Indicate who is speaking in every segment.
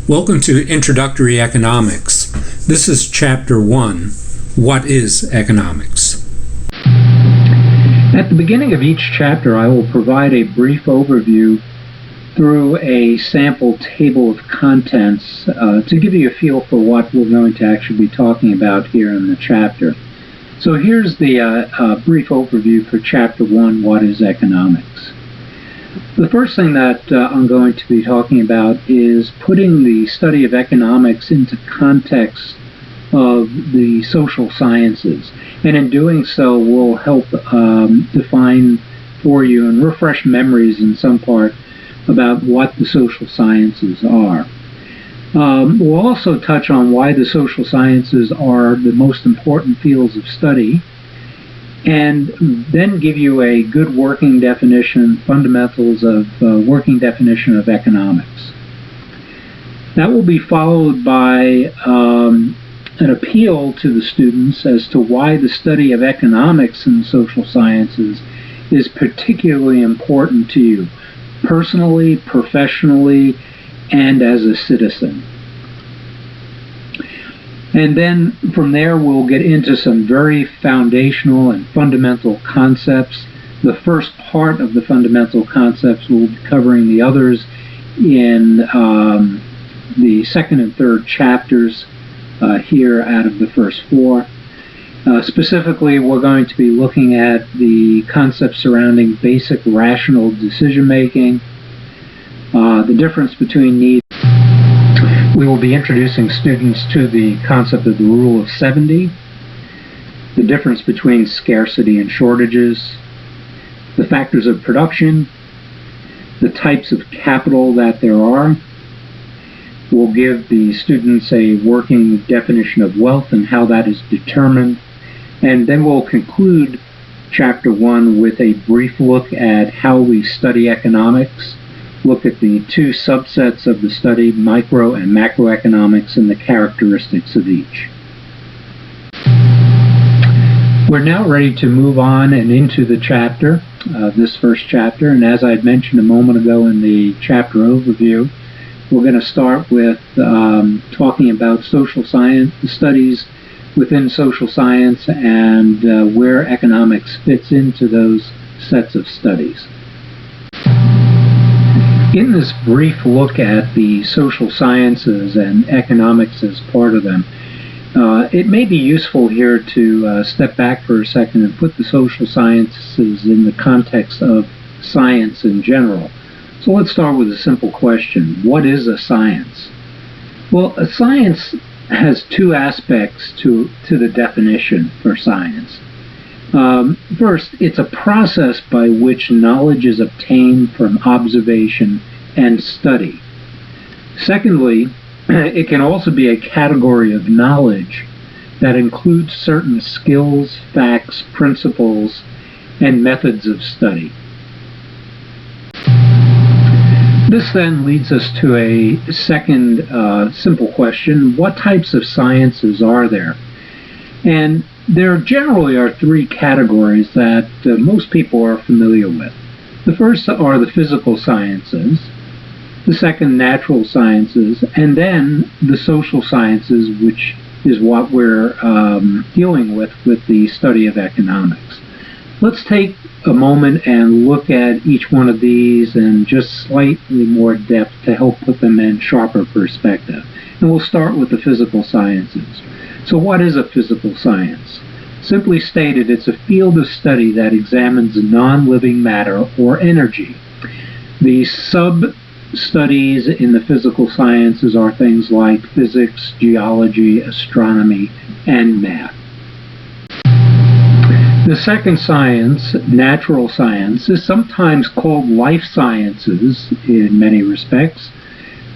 Speaker 1: Welcome to Introductory Economics. This is Chapter 1, What is Economics?
Speaker 2: At the beginning of each chapter, I will provide a brief overview through a sample table of contents to give you a feel for what we're going to actually be talking about here in the chapter. So here's the brief overview for Chapter 1, What is Economics? The first thing that I'm going to be talking about is putting the study of economics into context of the social sciences. And in doing so, we'll help define for you and refresh memories in some part about what the social sciences are. We'll also touch on why the social sciences are the most important fields of study, and then give you a good working definition, fundamentals of working definition of economics. That will be followed by an appeal to the students as to why the study of economics and social sciences is particularly important to you, personally, professionally, and as a citizen. And then from there we'll get into some very foundational and fundamental concepts. The first part of the fundamental concepts will be covering the others in the second and third chapters here out of the first four. Specifically, we're going to be looking at the concepts surrounding basic rational decision-making, the difference between needs. We will be introducing students to the concept of the rule of 70, the difference between scarcity and shortages, the factors of production, the types of capital that there are. We'll give the students a working definition of wealth and how that is determined. And then we'll conclude Chapter 1 with a brief look at how we study economics, look at the two subsets of the study, micro and macroeconomics, and the characteristics of each. We're now ready to move on and into the chapter, this first chapter, and as I had mentioned a moment ago in the chapter overview, we're going to start with talking about social science, the studies within social science, and where economics fits into those sets of studies. In this brief look at the social sciences and economics as part of them, it may be useful here to step back for a second and put the social sciences in the context of science in general. So let's start with a simple question. What is a science? Well, a science has two aspects to the definition for science. First, it's a process by which knowledge is obtained from observation and study. Secondly, it can also be a category of knowledge that includes certain skills, facts, principles, and methods of study. This then leads us to a second simple question. What types of sciences are there? And there generally are three categories that most people are familiar with. The first are the physical sciences, the second natural sciences, and then the social sciences, which is what we're dealing with the study of economics. Let's take a moment and look at each one of these in just slightly more depth to help put them in sharper perspective. And we'll start with the physical sciences. So what is a physical science? Simply stated, it's a field of study that examines non-living matter or energy. The sub-studies in the physical sciences are things like physics, geology, astronomy, and math. The second science, natural science, is sometimes called life sciences in many respects.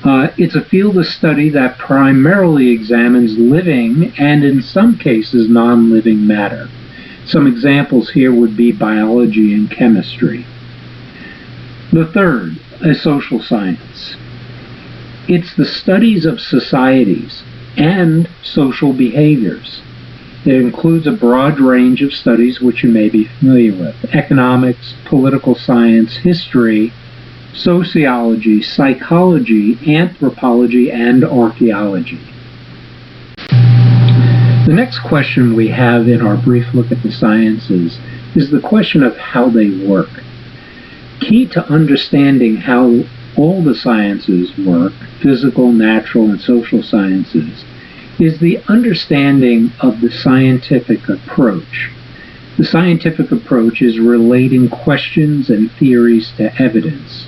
Speaker 2: It's a field of study that primarily examines living and, in some cases, non-living matter. Some examples here would be biology and chemistry. The third, a social science. It's the studies of societies and social behaviors. It includes a broad range of studies which you may be familiar with: economics, political science, history, sociology, psychology, anthropology, and archaeology. The next question we have in our brief look at the sciences is the question of how they work. Key to understanding how all the sciences work, physical, natural, and social sciences, is the understanding of the scientific approach. The scientific approach is relating questions and theories to evidence.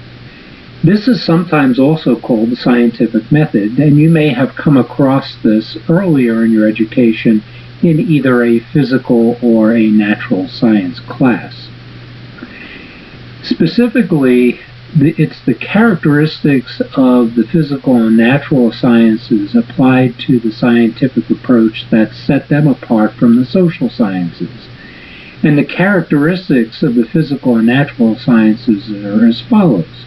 Speaker 2: This is sometimes also called the scientific method, and you may have come across this earlier in your education in either a physical or a natural science class. Specifically, it's the characteristics of the physical and natural sciences applied to the scientific approach that set them apart from the social sciences. And the characteristics of the physical and natural sciences are as follows.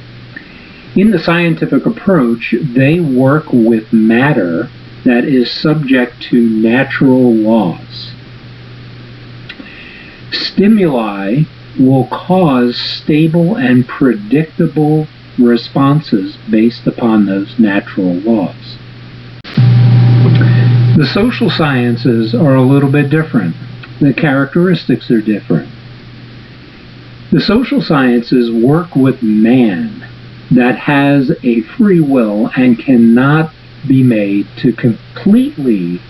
Speaker 2: In the scientific approach, they work with matter that is subject to natural laws. Stimuli will cause stable and predictable responses based upon those natural laws. The social sciences are a little bit different. The characteristics are different. The social sciences work with man that has a free will and cannot be made to completely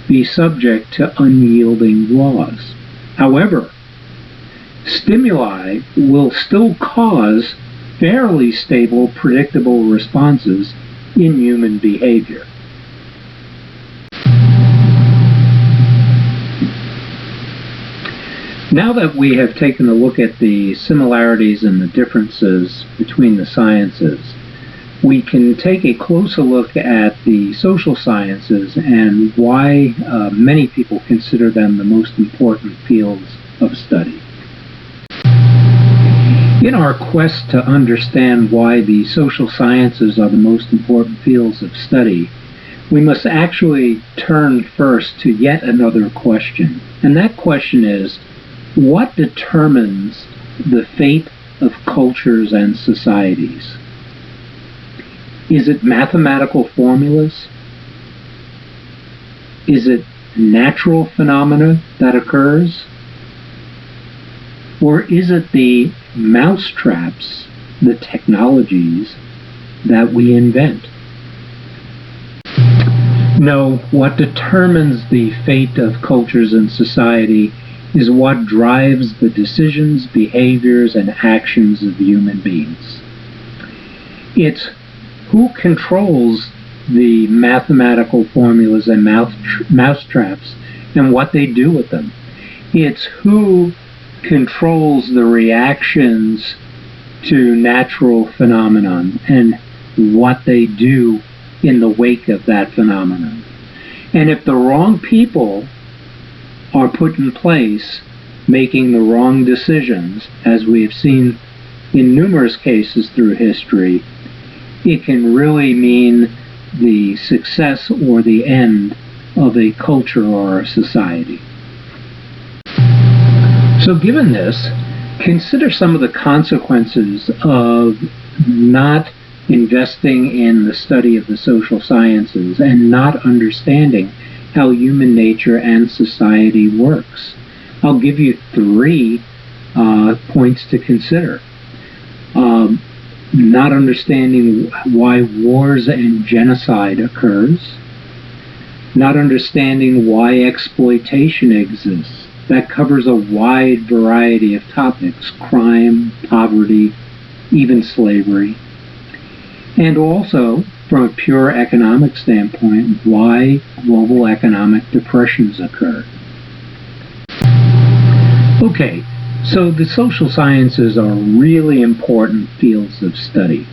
Speaker 2: be subject to unyielding laws. However, stimuli will still cause fairly stable, predictable responses in human behavior. Now that we have taken a look at the similarities and the differences between the sciences, we can take a closer look at the social sciences and why many people consider them the most important fields of study. In our quest to understand why the social sciences are the most important fields of study, we must actually turn first to yet another question. And that question is, what determines the fate of cultures and societies? Is it mathematical formulas? Is it natural phenomena that occurs? Or is it the mousetraps, the technologies that we invent? No, what determines the fate of cultures and society is what drives the decisions, behaviors, and actions of human beings. It's who controls the mathematical formulas and mousetraps and what they do with them. It's who controls the reactions to natural phenomenon and what they do in the wake of that phenomenon. And if the wrong people are put in place making the wrong decisions, as we have seen in numerous cases through history, it can really mean the success or the end of a culture or a society. So given this, consider some of the consequences of not investing in the study of the social sciences and not understanding how human nature and society works. I'll give you 3 points to consider. Not understanding why wars and genocide occurs. Not understanding why exploitation exists. That covers a wide variety of topics: crime, poverty, even slavery. And also, from a pure economic standpoint, why global economic depressions occur. Okay, so the social sciences are really important fields of study,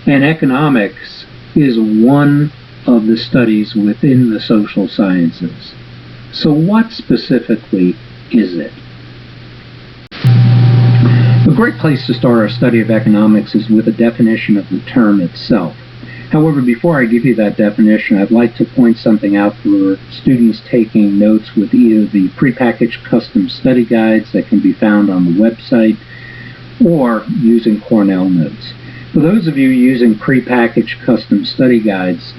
Speaker 2: and economics is one of the studies within the social sciences. So what specifically is it? A great place to start our study of economics is with a definition of the term itself. However, before I give you that definition, I'd like to point something out for students taking notes with either the prepackaged custom study guides that can be found on the website or using Cornell Notes. For those of you using prepackaged custom study guides,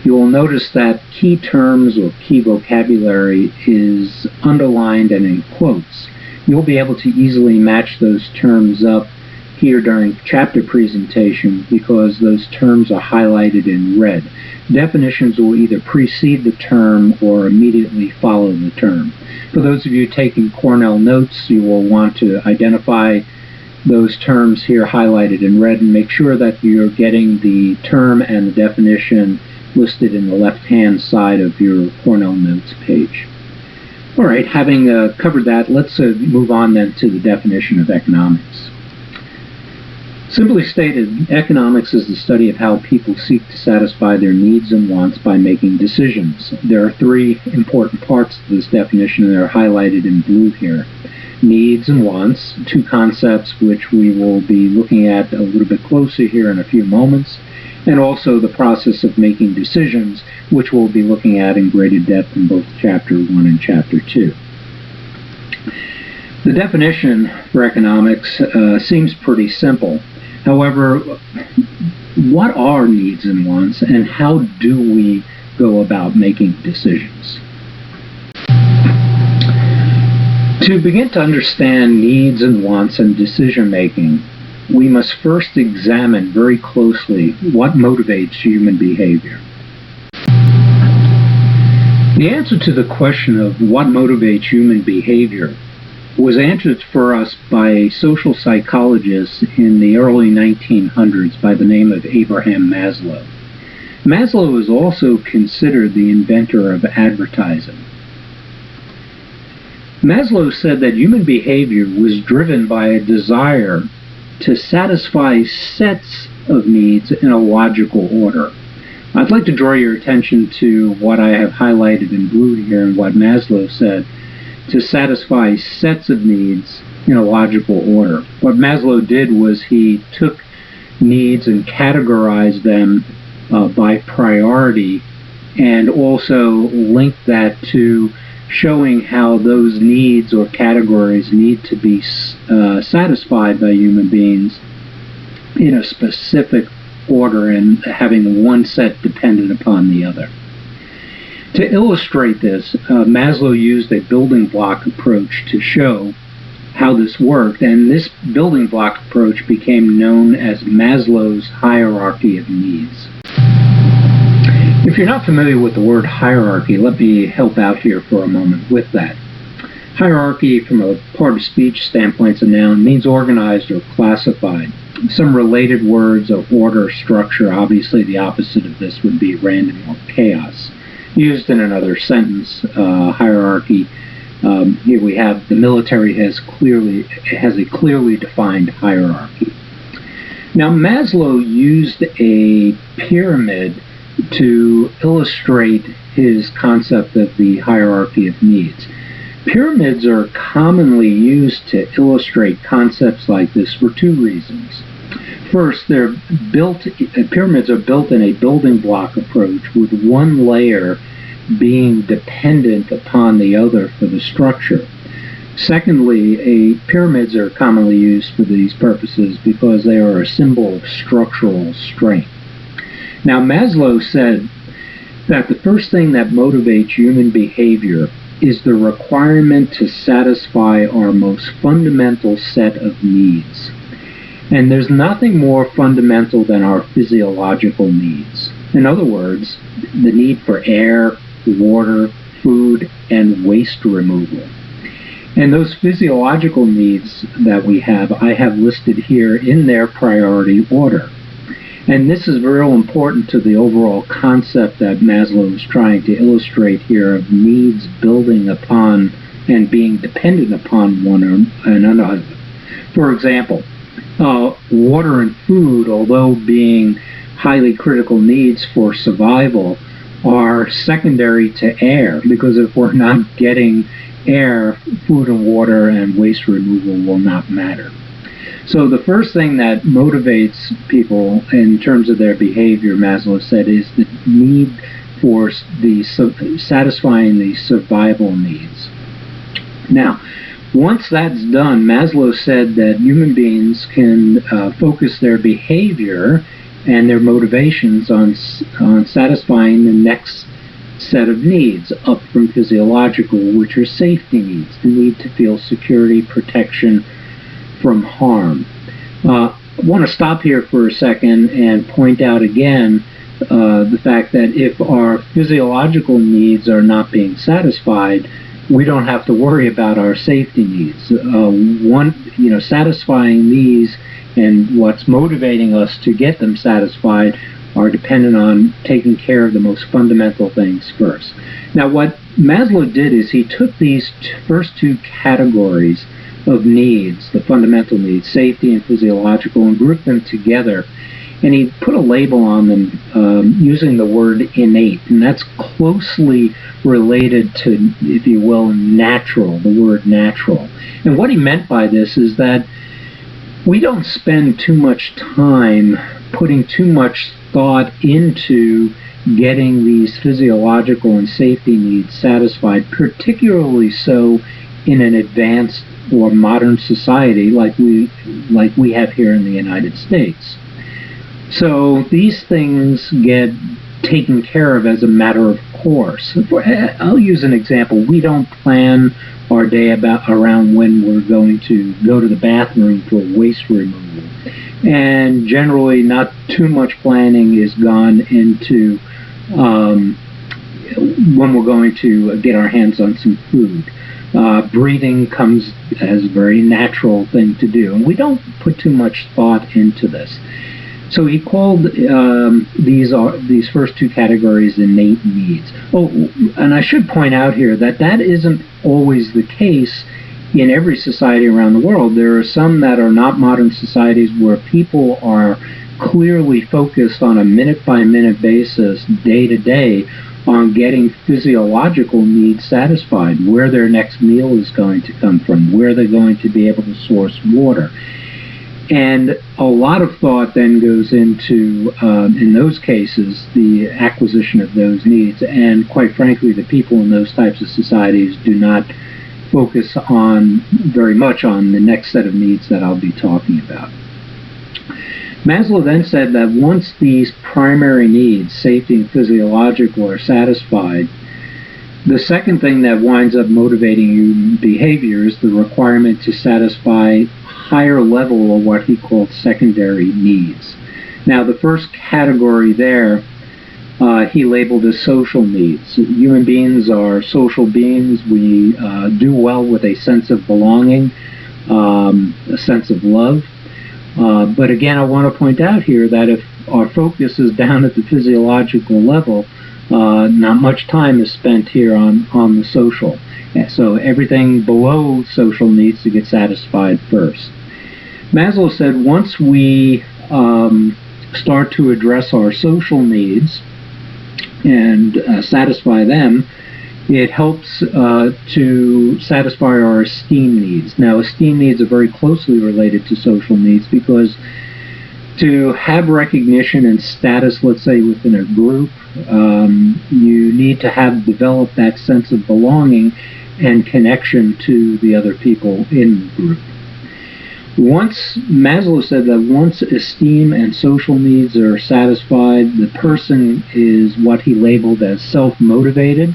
Speaker 2: you will notice that key terms or key vocabulary is underlined and in quotes. You'll be able to easily match those terms up here during chapter presentation because those terms are highlighted in red. Definitions will either precede the term or immediately follow the term. For those of you taking Cornell notes, you will want to identify those terms here highlighted in red and make sure that you're getting the term and the definition listed in the left-hand side of your Cornell Notes page. All right, having covered that, let's move on then to the definition of economics. Simply stated, economics is the study of how people seek to satisfy their needs and wants by making decisions. There are three important parts to this definition, and they're highlighted in blue here. Needs and wants, two concepts which we will be looking at a little bit closer here in a few moments, and also the process of making decisions, which we'll be looking at in greater depth in both Chapter 1 and Chapter 2. The definition for economics seems pretty simple. However, what are needs and wants, and how do we go about making decisions? To begin to understand needs and wants and decision-making, we must first examine very closely what motivates human behavior. The answer to the question of what motivates human behavior was answered for us by a social psychologist in the early 1900s by the name of Abraham Maslow. Maslow is also considered the inventor of advertising. Maslow said that human behavior was driven by a desire to satisfy sets of needs in a logical order. I'd like to draw your attention to what I have highlighted in blue here and what Maslow said, to satisfy sets of needs in a logical order. What Maslow did was he took needs and categorized them by priority and also linked that to showing how those needs or categories need to be satisfied by human beings in a specific order and having one set dependent upon the other. To illustrate this, Maslow used a building block approach to show how this worked, and this building block approach became known as Maslow's hierarchy of needs. If you're not familiar with the word hierarchy, let me help out here for a moment with that. Hierarchy, from a part of speech standpoint, is a noun, means organized or classified. Some related words are order, structure. Obviously, the opposite of this would be random or chaos. Used in another sentence, hierarchy. Here we have the military has a clearly defined hierarchy. Now, Maslow used a pyramid to illustrate his concept of the hierarchy of needs. Pyramids are commonly used to illustrate concepts like this for two reasons. First, pyramids are built in a building block approach with one layer being dependent upon the other for the structure. Secondly, pyramids are commonly used for these purposes because they are a symbol of structural strength. Now, Maslow said that the first thing that motivates human behavior is the requirement to satisfy our most fundamental set of needs. And there's nothing more fundamental than our physiological needs. In other words, the need for air, water, food, and waste removal. And those physiological needs that we have, I have listed here in their priority order. And this is very important to the overall concept that Maslow is trying to illustrate here of needs building upon and being dependent upon one another. For example, water and food, although being highly critical needs for survival, are secondary to air, because if we're not getting air, food and water and waste removal will not matter. So the first thing that motivates people in terms of their behavior, Maslow said, is the need for satisfying the survival needs. Now, Once that's done, Maslow said that human beings can focus their behavior and their motivations on satisfying the next set of needs up from physiological, which are safety needs, the need to feel security, protection from harm. I want to stop here for a second and point out again the fact that if our physiological needs are not being satisfied, we don't have to worry about our safety needs. Satisfying these and what's motivating us to get them satisfied are dependent on taking care of the most fundamental things first. Now, what Maslow did is he took these first two categories of needs, the fundamental needs, safety and physiological, and grouped them together. And he put a label on them using the word innate, and that's closely related to, if you will, natural, the word natural. And what he meant by this is that we don't spend too much time putting too much thought into getting these physiological and safety needs satisfied, particularly so in an advanced or modern society like we have here in the United States. So these things get taken care of as a matter of course. I'll use an example. We don't plan our day around when we're going to go to the bathroom for waste removal. And generally not too much planning is gone into when we're going to get our hands on some food. Breathing comes as a very natural thing to do, and we don't put too much thought into this. So he called these first two categories innate needs. Oh, and I should point out here that isn't always the case in every society around the world. There are some that are not modern societies where people are clearly focused on a minute-by-minute basis, day-to-day, on getting physiological needs satisfied, where their next meal is going to come from, where they're going to be able to source water. And a lot of thought then goes into, in those cases, the acquisition of those needs. And quite frankly, the people in those types of societies do not focus on very much on the next set of needs that I'll be talking about. Maslow then said that once these primary needs, safety and physiological, are satisfied, the second thing that winds up motivating human behavior is the requirement to satisfy higher level of what he called secondary needs. Now, the first category there he labeled as social needs. Human beings are social beings. We do well with a sense of belonging, a sense of love. But again, I want to point out here that if our focus is down at the physiological level, not much time is spent here on the social. So everything below social needs to get satisfied first. Maslow said once we start to address our social needs and satisfy them, it helps to satisfy our esteem needs. Now, esteem needs are very closely related to social needs because to have recognition and status, let's say, within a group, you need to have developed that sense of belonging and connection to the other people in the group. Maslow said that once esteem and social needs are satisfied, the person is what he labeled as self-motivated.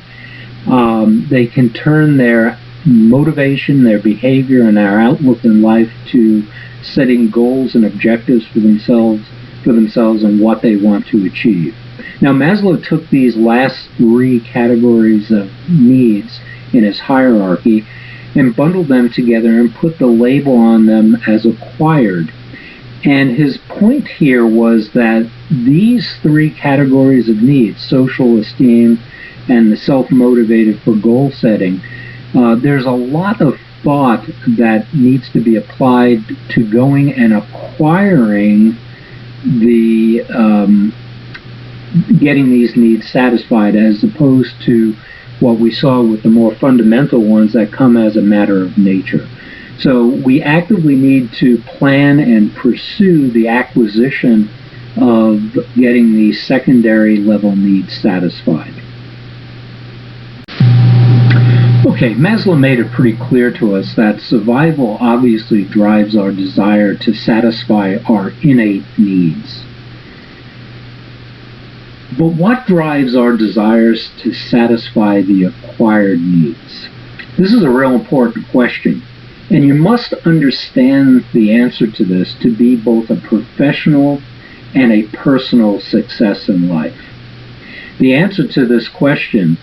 Speaker 2: They can turn their motivation, their behavior, and their outlook in life to setting goals and objectives for themselves and what they want to achieve. Now, Maslow took these last three categories of needs in his hierarchy and bundled them together and put the label on them as acquired. And his point here was that these three categories of needs, social, esteem, and the self-motivated for goal setting, there's a lot of thought that needs to be applied to going and acquiring the getting these needs satisfied, as opposed to what we saw with the more fundamental ones that come as a matter of nature. So we actively need to plan and pursue the acquisition of getting these secondary level needs satisfied. Okay, Maslow made it pretty clear to us that survival obviously drives our desire to satisfy our innate needs. But what drives our desires to satisfy the acquired needs? This is a real important question, and you must understand the answer to this to be both a professional and a personal success in life. The answer to this question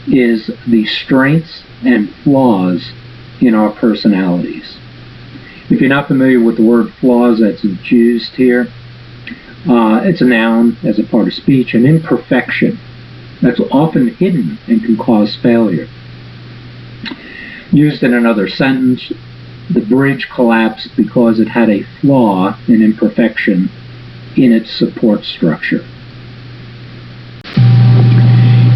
Speaker 2: is the strengths and flaws in our personalities. If you're not familiar with the word flaws that's used here, it's a noun as a part of speech, an imperfection that's often hidden and can cause failure. Used in another sentence, the bridge collapsed because it had a flaw, an imperfection, in its support structure.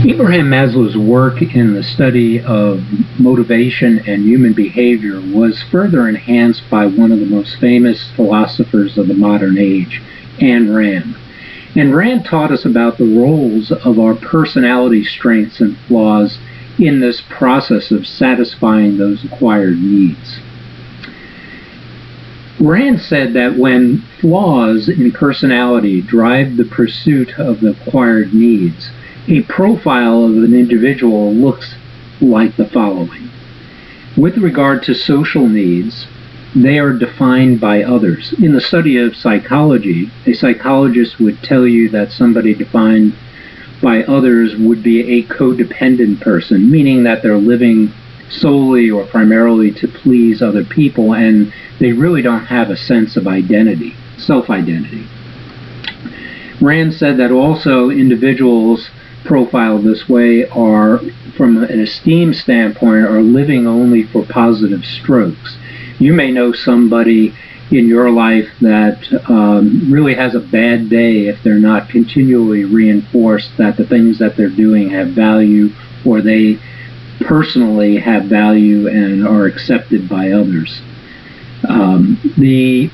Speaker 2: Abraham Maslow's work in the study of motivation and human behavior was further enhanced by one of the most famous philosophers of the modern age, Ayn Rand. And Rand taught us about the roles of our personality strengths and flaws in this process of satisfying those acquired needs. Rand said that when flaws in personality drive the pursuit of the acquired needs, a profile of an individual looks like the following. With regard to social needs, they are defined by others. In the study of psychology, a psychologist would tell you that somebody defined by others would be a codependent person, meaning that they're living solely or primarily to please other people, and they really don't have a sense of identity, self-identity. Rand said that also individuals profiled this way are, from an esteem standpoint, are living only for positive strokes. You may know somebody in your life that really has a bad day if they're not continually reinforced that the things that they're doing have value, or they personally have value and are accepted by others. The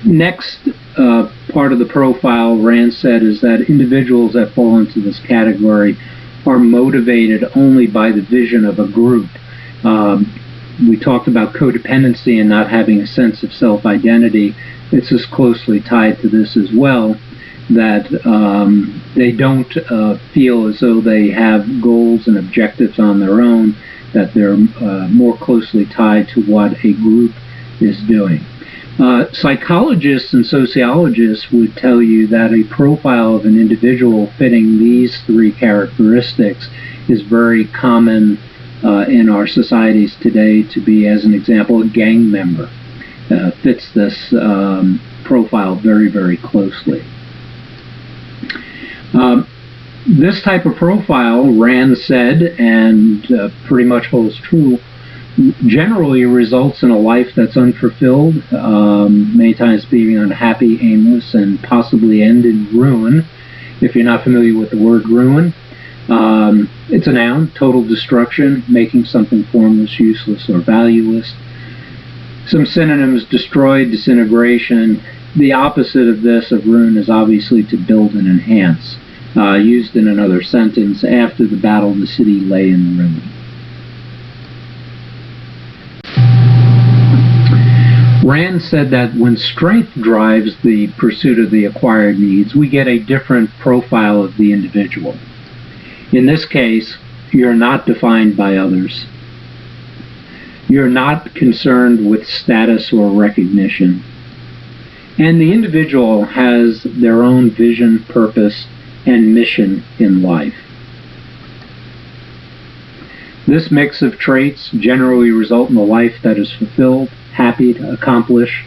Speaker 2: next part of the profile, Rand said, is that individuals that fall into this category are motivated only by the vision of a group. We talked about codependency and not having a sense of self-identity. It's as closely tied to this as well, that they don't feel as though they have goals and objectives on their own, that they're more closely tied to what a group is doing. Psychologists and sociologists would tell you that a profile of an individual fitting these three characteristics is very common in our societies today to be, as an example, a gang member. Fits this profile very, very closely. This type of profile, Rand said, and pretty much holds true, generally results in a life that's unfulfilled, many times being unhappy, aimless, and possibly end in ruin. If you're not familiar with the word ruin, it's a noun, total destruction, making something formless, useless, or valueless. Some synonyms: destroy, disintegration. The opposite of this, of ruin, is obviously to build and enhance. Used in another sentence, after the battle the city lay in ruin. Rand said that when strength drives the pursuit of the acquired needs, we get a different profile of the individual. In this case, you're not defined by others. You're not concerned with status or recognition. And the individual has their own vision, purpose, and mission in life. This mix of traits generally result in a life that is fulfilled, happy, accomplished,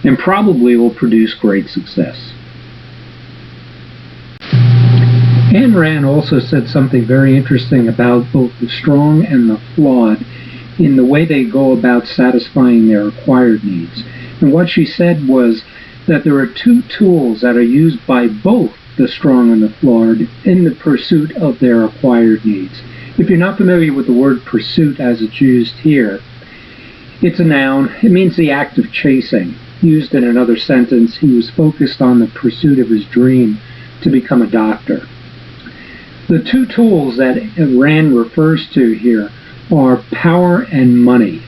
Speaker 2: and probably will produce great success. Ayn Rand also said something very interesting about both the strong and the flawed in the way they go about satisfying their acquired needs. And what she said was that there are two tools that are used by both the strong and the flawed in the pursuit of their acquired needs. If you're not familiar with the word pursuit as it's used here, it's a noun. It means the act of chasing. Used in another sentence, he was focused on the pursuit of his dream to become a doctor. The two tools that Rand refers to here are power and money.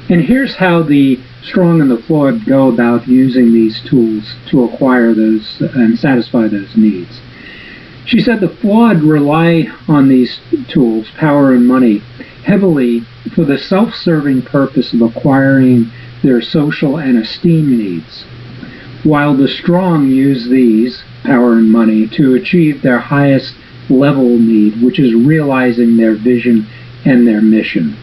Speaker 2: And here's how the strong and the flawed go about using these tools to acquire those and satisfy those needs. She said the flawed rely on these tools, power and money, heavily for the self-serving purpose of acquiring their social and esteem needs, while the strong use these, power and money, to achieve their highest level need, which is realizing their vision and their mission.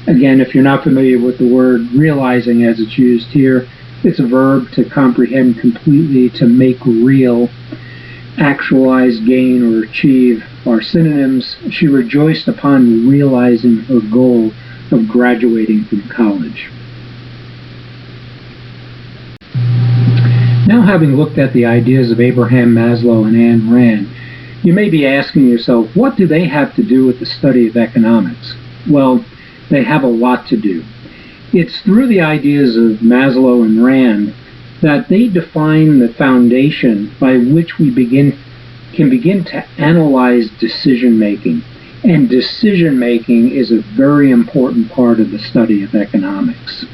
Speaker 2: Again, if you're not familiar with the word realizing as it's used here, it's a verb to comprehend completely, to make real, actualize, gain, or achieve are synonyms. She rejoiced upon realizing her goal of graduating from college. Now, having looked at the ideas of Abraham Maslow and Ayn Rand, you may be asking yourself, what do they have to do with the study of economics? Well, they have a lot to do. It's through the ideas of Maslow and Rand that they define the foundation by which we can begin to analyze decision making. And decision making is a very important part of the study of economics.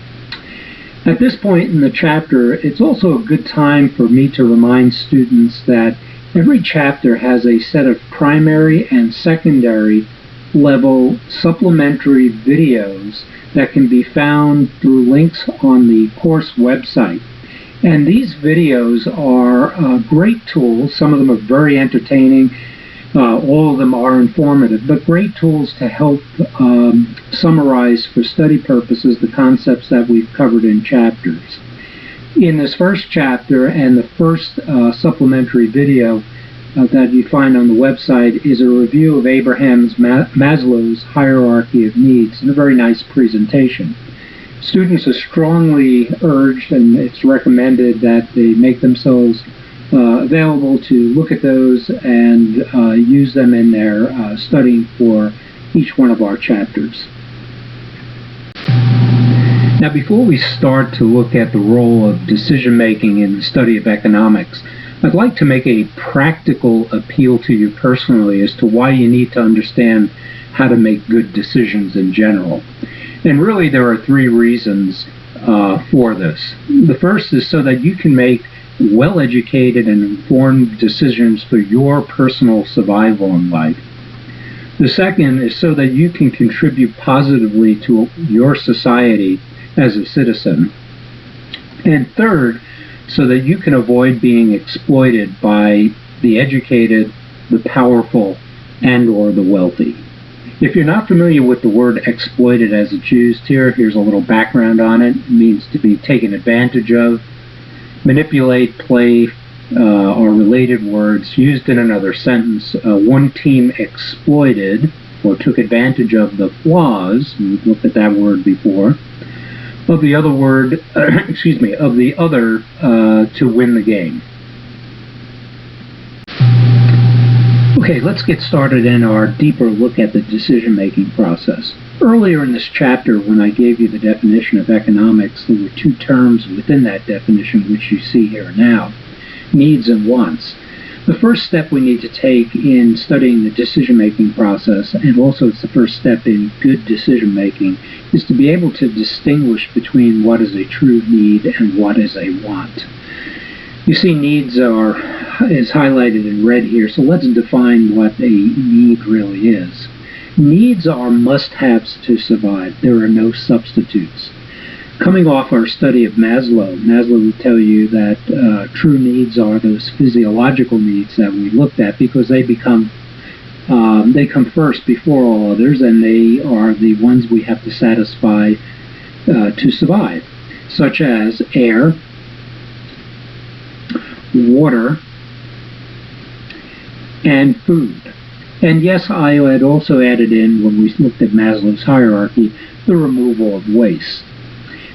Speaker 2: At this point in the chapter, it's also a good time for me to remind students that every chapter has a set of primary and secondary level supplementary videos that can be found through links on the course website. And these videos are great tools. Some of them are very entertaining. All of them are informative, but great tools to help summarize for study purposes the concepts that we've covered in chapters. In this first chapter and the first supplementary video that you find on the website is a review of Abraham Maslow's hierarchy of needs, and a very nice presentation. Students are strongly urged, and it's recommended, that they make themselves available to look at those and use them in their studying for each one of our chapters. Now, before we start to look at the role of decision making in the study of economics, I'd like to make a practical appeal to you personally as to why you need to understand how to make good decisions in general. And really, there are three reasons for this. The first is so that you can make well-educated and informed decisions for your personal survival in life. The second is so that you can contribute positively to your society as a citizen. And third, so that you can avoid being exploited by the educated, the powerful, and or the wealthy. If you're not familiar with the word exploited as it's used here, here's a little background on it. It means to be taken advantage of. Manipulate, play, are related words used in another sentence. One team exploited or took advantage of the flaws, we've looked at that word before, of the other word, of the other to win the game. Okay, let's get started in our deeper look at the decision-making process. Earlier in this chapter, when I gave you the definition of economics, there were two terms within that definition which you see here now, needs and wants. The first step we need to take in studying the decision-making process, and also it's the first step in good decision-making, is to be able to distinguish between what is a true need and what is a want. You see, needs is highlighted in red here, so let's define what a need really is. Needs are must-haves to survive. There are no substitutes. Coming off our study of Maslow would tell you that true needs are those physiological needs that we looked at, because they come first before all others, and they are the ones we have to satisfy to survive, such as air, water, and food. And yes, I had also added in, when we looked at Maslow's hierarchy, the removal of waste.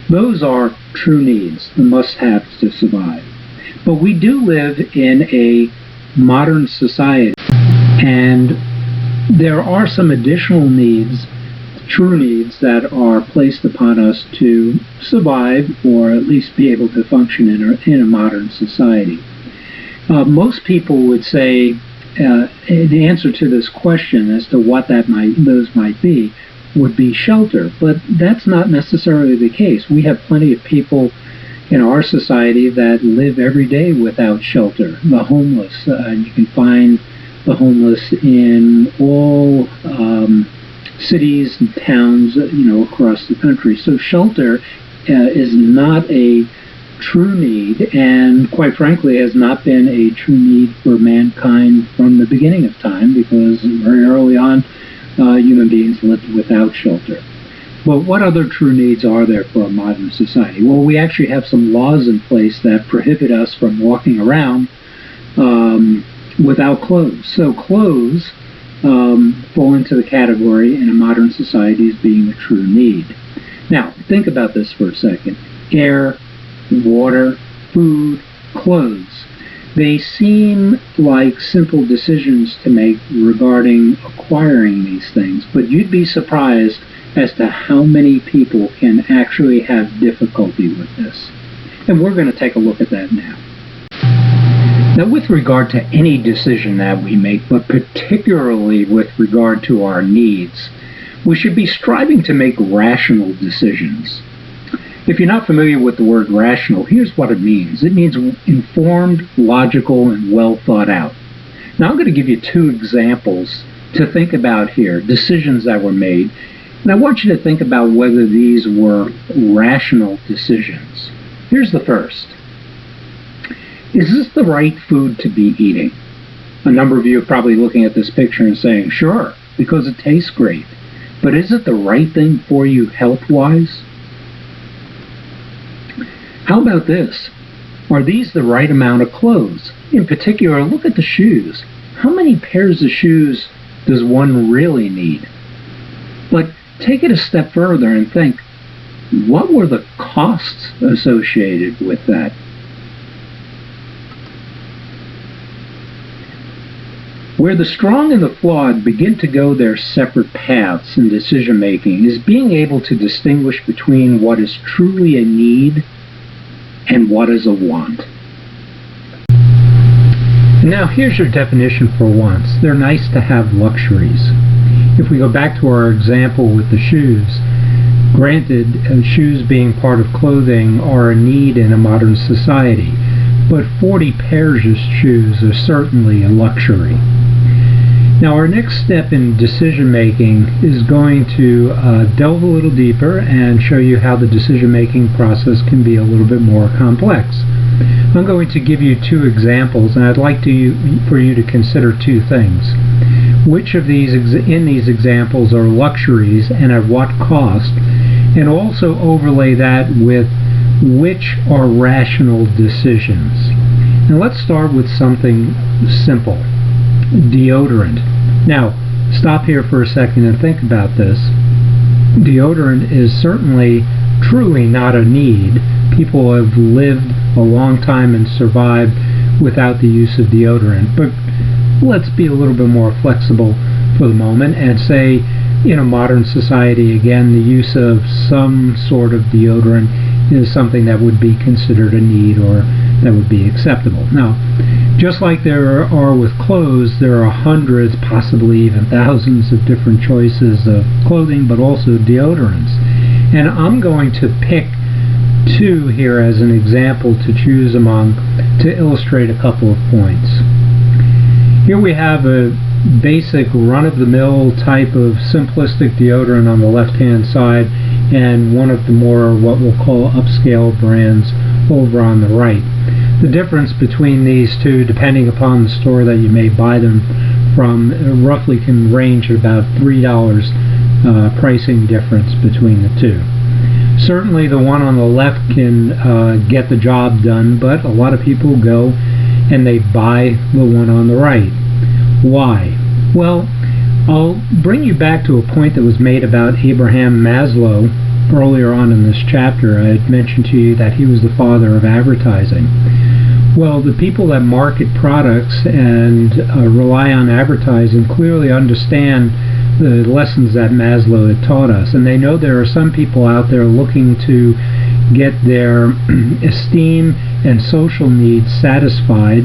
Speaker 2: Those are true needs, the must-haves to survive. But we do live in a modern society, and there are some additional needs, true needs, that are placed upon us to survive, or at least be able to function in a modern society. Most people would say the answer to this question as to what those might be would be shelter. But that's not necessarily the case. We have plenty of people in our society that live every day without shelter. The homeless, you can find the homeless in all cities and towns, across the country. So shelter is not a true need, and quite frankly has not been a true need for mankind from the beginning of time, because very early on human beings lived without shelter. But what other true needs are there for a modern society? Well, we actually have some laws in place that prohibit us from walking around without clothes. So clothes fall into the category in a modern society as being a true need. Now, think about this for a second. Air, water, food, clothes. They seem like simple decisions to make regarding acquiring these things, but you'd be surprised as to how many people can actually have difficulty with this. And we're going to take a look at that now. Now, with regard to any decision that we make, but particularly with regard to our needs, we should be striving to make rational decisions. If you're not familiar with the word rational, here's what it means. It means informed, logical, and well thought out. Now, I'm going to give you two examples to think about here, decisions that were made. And I want you to think about whether these were rational decisions. Here's the first. Is this the right food to be eating? A number of you are probably looking at this picture and saying, sure, because it tastes great. But is it the right thing for you health-wise? How about this? Are these the right amount of clothes? In particular, look at the shoes. How many pairs of shoes does one really need? But take it a step further and think, what were the costs associated with that? Where the strong and the flawed begin to go their separate paths in decision-making is being able to distinguish between what is truly a need and what is a want. Now here's your definition for wants. They're nice to have luxuries. If we go back to our example with the shoes, granted, shoes being part of clothing are a need in a modern society, but 40 pairs of shoes are certainly a luxury. Now our next step in decision making is going to delve a little deeper and show you how the decision making process can be a little bit more complex. I'm going to give you two examples, and I'd like for you to consider two things. Which of these in these examples are luxuries and at what cost, and also overlay that with which are rational decisions. Now let's start with something simple. Deodorant. Now, stop here for a second and think about this. Deodorant is certainly truly not a need. People have lived a long time and survived without the use of deodorant. But let's be a little bit more flexible for the moment and say, in a modern society, again, the use of some sort of deodorant is something that would be considered a need or that would be acceptable. Now, just like there are with clothes, there are hundreds, possibly even thousands of different choices of clothing, but also deodorants. And I'm going to pick two here as an example to choose among to illustrate a couple of points. Here we have a basic run-of-the-mill type of simplistic deodorant on the left-hand side, and one of the more what we'll call upscale brands over on the right. The difference between these two, depending upon the store that you may buy them from, roughly can range at about $3 pricing difference between the two. Certainly the one on the left can get the job done, but a lot of people go and they buy the one on the right. Why? Well, I'll bring you back to a point that was made about Abraham Maslow earlier on in this chapter. I had mentioned to you that he was the father of advertising. Well, the people that market products and rely on advertising clearly understand the lessons that Maslow had taught us, and they know there are some people out there looking to get their esteem and social needs satisfied,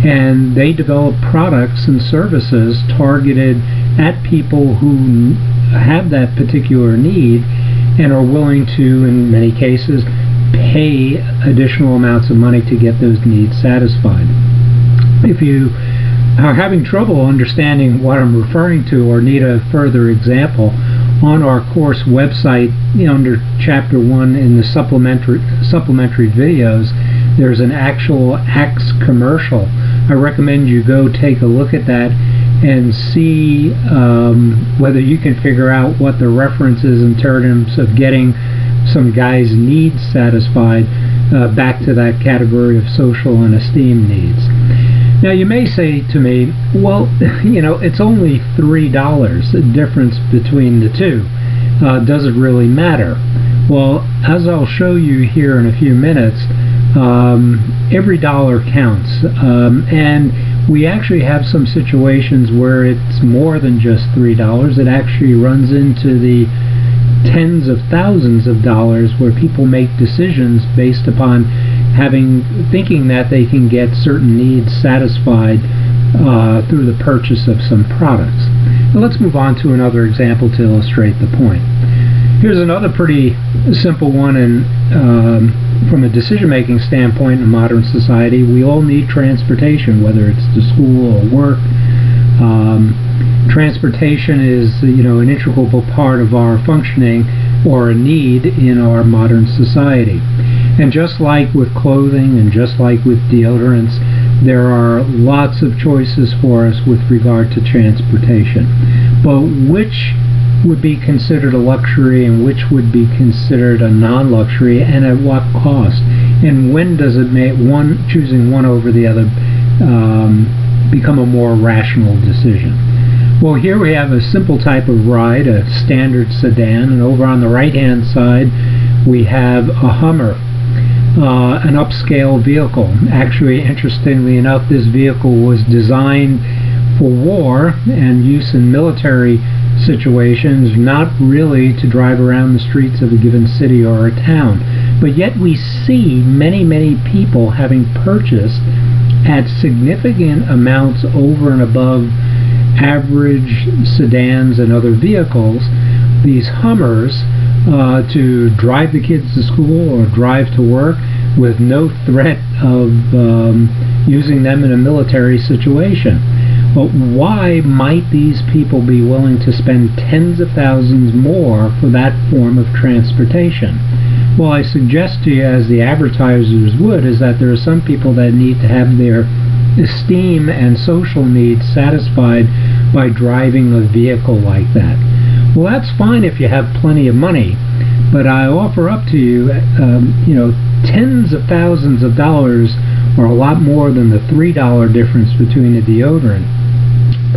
Speaker 2: and they develop products and services targeted at people who have that particular need and are willing to, in many cases, pay additional amounts of money to get those needs satisfied. If you are having trouble understanding what I'm referring to or need a further example, on our course website, under Chapter 1 in the supplementary videos, there's an actual Axe commercial. I recommend you go take a look at that and see whether you can figure out what the reference is in terms of getting some guy's needs satisfied back to that category of social and esteem needs. Now you may say to me, well, it's only $3, the difference between the two. Does it really matter? Well, as I'll show you here in a few minutes, every dollar counts. And we actually have some situations where it's more than just $3. It actually runs into the tens of thousands of dollars where people make decisions based upon thinking that they can get certain needs satisfied through the purchase of some products. Now let's move on to another example to illustrate the point. Here's another pretty simple one, and from a decision-making standpoint in modern society, we all need transportation, whether it's to school or work. Transportation is, an integral part of our functioning or a need in our modern society. And just like with clothing and just like with deodorants, there are lots of choices for us with regard to transportation. But which would be considered a luxury and which would be considered a non-luxury, and at what cost? And when does it make choosing one over the other become a more rational decision? Well, here we have a simple type of ride, a standard sedan, and over on the right-hand side we have a Hummer, an upscale vehicle. Actually, interestingly enough, this vehicle was designed for war and use in military situations, not really to drive around the streets of a given city or a town. But yet we see many people having purchased at significant amounts over and above average sedans and other vehicles these Hummers to drive the kids to school or drive to work with no threat of using them in a military situation. But why might these people be willing to spend tens of thousands more for that form of transportation? Well, I suggest to you, as the advertisers would, is that there are some people that need to have their esteem and social needs satisfied by driving a vehicle like that. Well, that's fine if you have plenty of money, but I offer up to you, tens of thousands of dollars are a lot more than the $3 difference between a deodorant.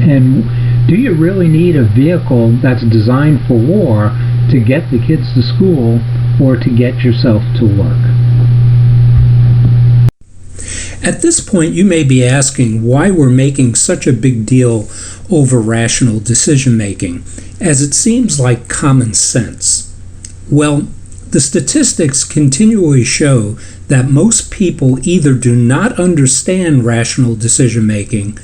Speaker 2: And do you really need a vehicle that's designed for war to get the kids to school or to get yourself to work?
Speaker 1: At this point, you may be asking why we're making such a big deal over rational decision-making, as it seems like common sense. Well, the statistics continually show that most people either do not understand rational decision-making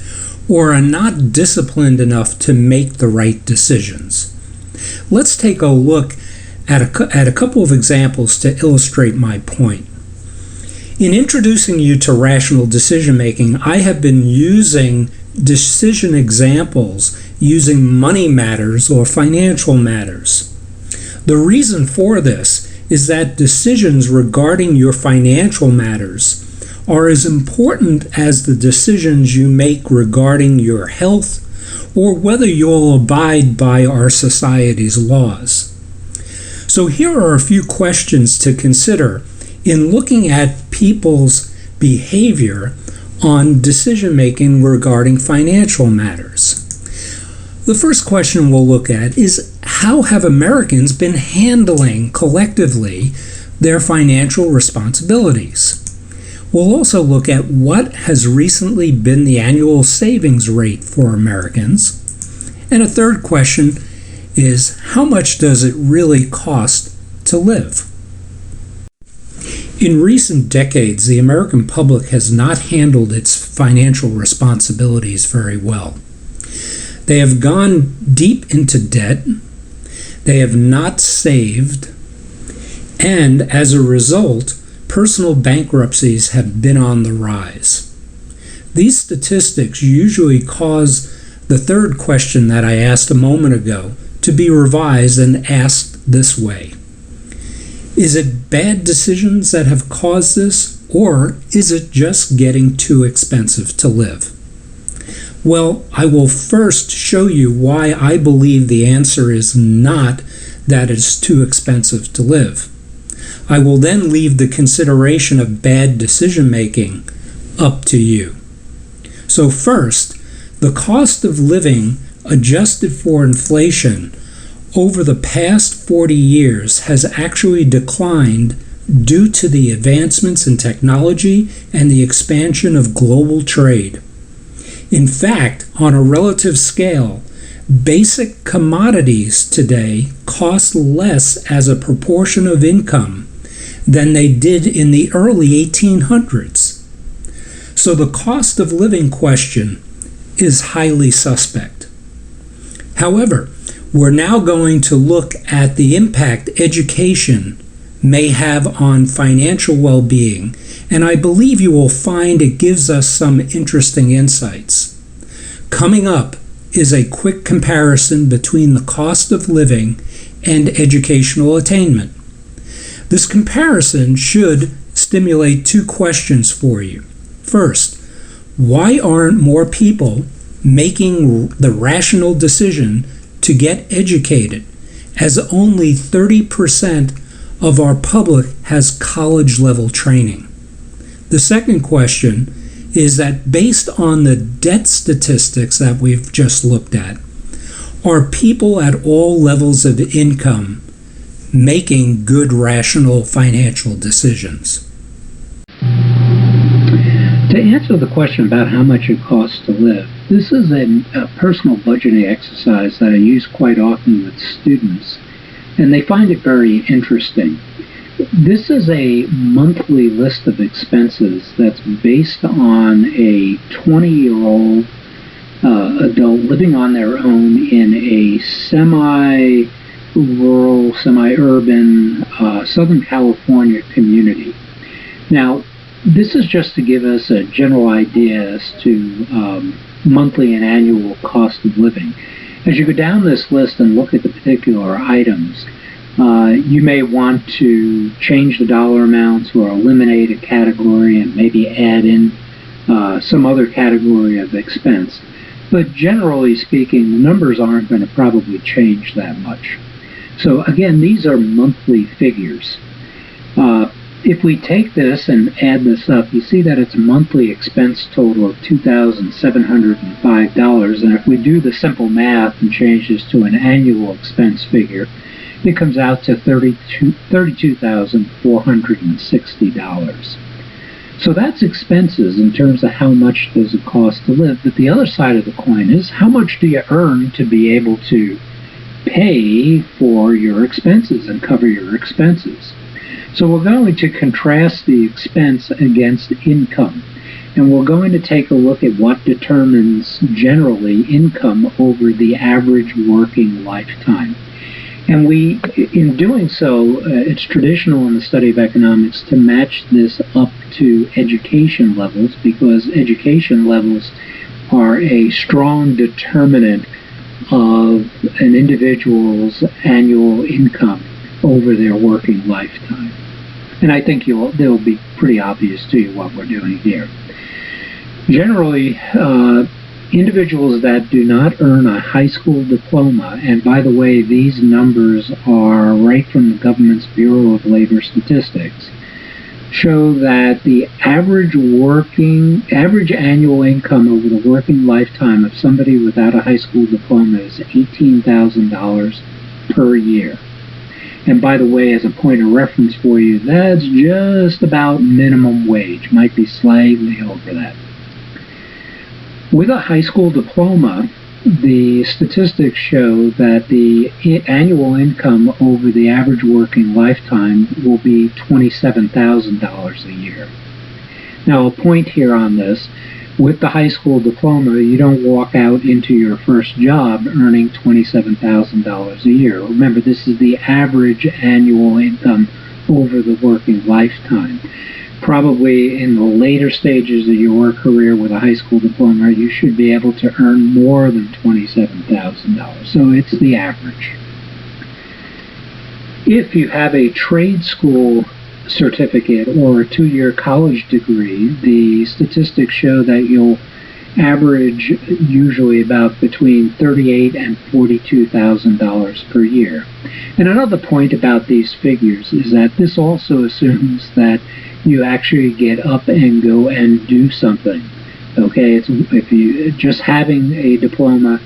Speaker 1: or are not disciplined enough to make the right decisions. Let's take a look at a couple of examples to illustrate my point. In introducing you to rational decision-making, I have been using decision examples using money matters or financial matters. The reason for this is that decisions regarding your financial matters are as important as the decisions you make regarding your health or whether you'll abide by our society's laws. So here are a few questions to consider in looking at people's behavior on decision-making regarding financial matters. The first question we'll look at is, how have Americans been handling collectively their financial responsibilities? We'll also look at what has recently been the annual savings rate for Americans. And a third question is, how much does it really cost to live? In recent decades, the American public has not handled its financial responsibilities very well. They have gone deep into debt, they have not saved, and as a result, personal bankruptcies have been on the rise. These statistics usually cause the third question that I asked a moment ago to be revised and asked this way. Is it bad decisions that have caused this, or is it just getting too expensive to live? Well, I will first show you why I believe the answer is not that it's too expensive to live. I will then leave the consideration of bad decision making up to you. So first, the cost of living adjusted for inflation over the past 40 years has actually declined due to the advancements in technology and the expansion of global trade. In fact, on a relative scale, basic commodities today cost less as a proportion of income than they did in the early 1800s. So the cost of living question is highly suspect. However, we're now going to look at the impact education may have on financial well-being, and I believe you will find it gives us some interesting insights. Coming up is a quick comparison between the cost of living and educational attainment. This comparison should stimulate two questions for you. First, why aren't more people making the rational decision to get educated, as only 30% of our public has college-level training? The second question is that based on the debt statistics that we've just looked at, are people at all levels of income making good, rational financial decisions? To answer the question about how much it costs to live, this is a personal budgeting exercise that I use quite often with students, and they find it very interesting. This is a monthly list of expenses that's based on a 20-year-old adult living on their own in a semi-rural, semi-urban Southern California community. Now, this is just to give us a general idea as to monthly and annual cost of living. As you go down this list and look at the particular items, you may want to change the dollar amounts or eliminate a category and maybe add in some other category of expense. But generally speaking, the numbers aren't going to probably change that much. So again, these are monthly figures. If we take this and add this up, you see that it's a monthly expense total of $2,705. And if we do the simple math and change this to an annual expense figure, it comes out to $32,460. So that's expenses in terms of how much does it cost to live. But the other side of the coin is how much do you earn to be able to pay for your expenses and cover your expenses? So we're going to contrast the expense against income. And we're going to take a look at what determines generally income over the average working lifetime. And in doing so, it's traditional in the study of economics to match this up to education levels, because education levels are a strong determinant of an individual's annual income over their working lifetime. And I think it'll be pretty obvious to you what we're doing here. Generally, individuals that do not earn a high school diploma, and by the way, these numbers are right from the government's Bureau of Labor Statistics, show that the average annual income over the working lifetime of somebody without a high school diploma is $18,000 per year. And by the way, as a point of reference for you, that's just about minimum wage, might be slightly over that. With a high school diploma, the statistics show that the annual income over the average working lifetime will be $27,000 a year. Now, a point here on this,
Speaker 2: With the high school diploma, you don't walk out into your first job earning $27,000 a year. Remember, this is the average annual income over the working lifetime. Probably in the later stages of your career with a high school diploma, you should be able to earn more than $27,000. So it's the average. If you have a trade school certificate or a 2-year college degree, the statistics show that you'll average usually about between $38,000 and $42,000 per year. And another point about these figures is that this also assumes that you actually get up and go and do something. Okay, if you just having a diploma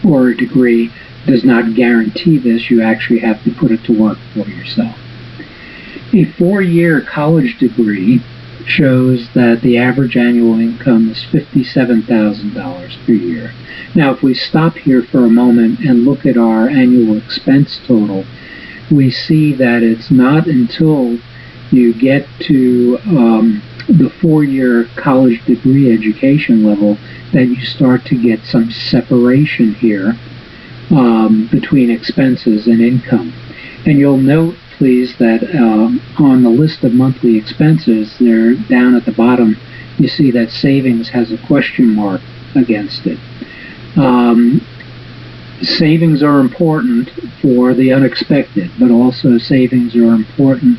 Speaker 2: or a degree does not guarantee this. You actually have to put it to work for yourself. A 4-year college degree shows that the average annual income is $57,000 per year. Now, if we stop here for a moment and look at our annual expense total, we see that it's not until you get to the 4-year college degree education level that you start to get some separation here between expenses and income. And you'll note, please, that on the list of monthly expenses, there down at the bottom, you see that savings has a question mark against it. Savings are important for the unexpected, but also savings are important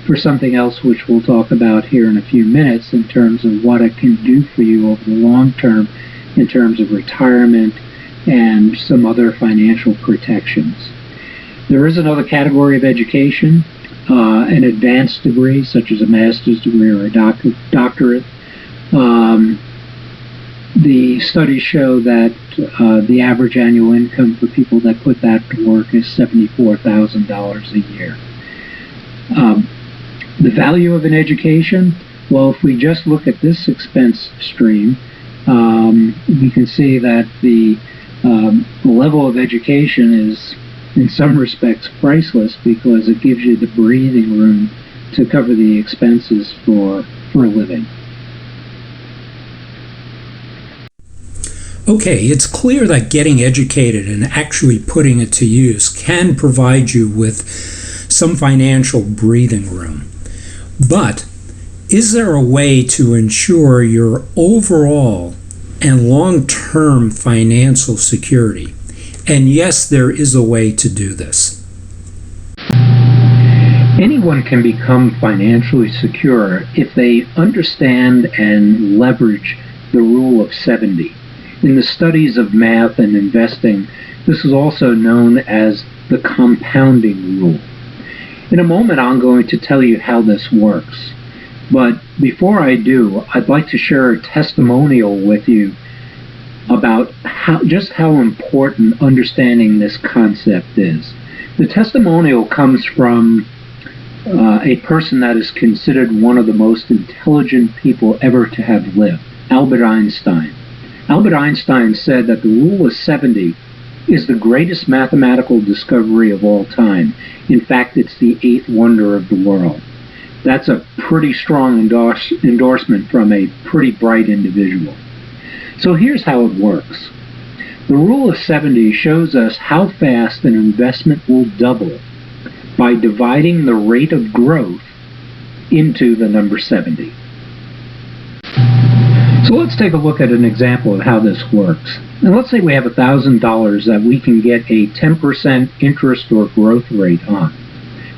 Speaker 2: for something else which we'll talk about here in a few minutes in terms of what it can do for you over the long term in terms of retirement and some other financial protections. There is another category of education, an advanced degree such as a master's degree or a doctorate. The studies show that the average annual income for people that put that to work is $74,000 a year. The value of an education, well, if we just look at this expense stream, we can see that the level of education is, in some respects, priceless because it gives you the breathing room to cover the expenses for a living.
Speaker 1: Okay, it's clear that getting educated and actually putting it to use can provide you with some financial breathing room. But is there a way to ensure your overall and long-term financial security? And yes, there is a way to do this.
Speaker 2: Anyone can become financially secure if they understand and leverage the rule of 70. In the studies of math and investing, this is also known as the compounding rule. In a moment, I'm going to tell you how this works. But before I do, I'd like to share a testimonial with you about just how important understanding this concept is. The testimonial comes from a person that is considered one of the most intelligent people ever to have lived, Albert Einstein. Albert Einstein said that the rule of 70 is the greatest mathematical discovery of all time. In fact, it's the 8th wonder of the world. That's a pretty strong endorsement from a pretty bright individual. So here's how it works. The rule of 70 shows us how fast an investment will double by dividing the rate of growth into the number 70. So let's take a look at an example of how this works. Now let's say we have $1,000 that we can get a 10% interest or growth rate on.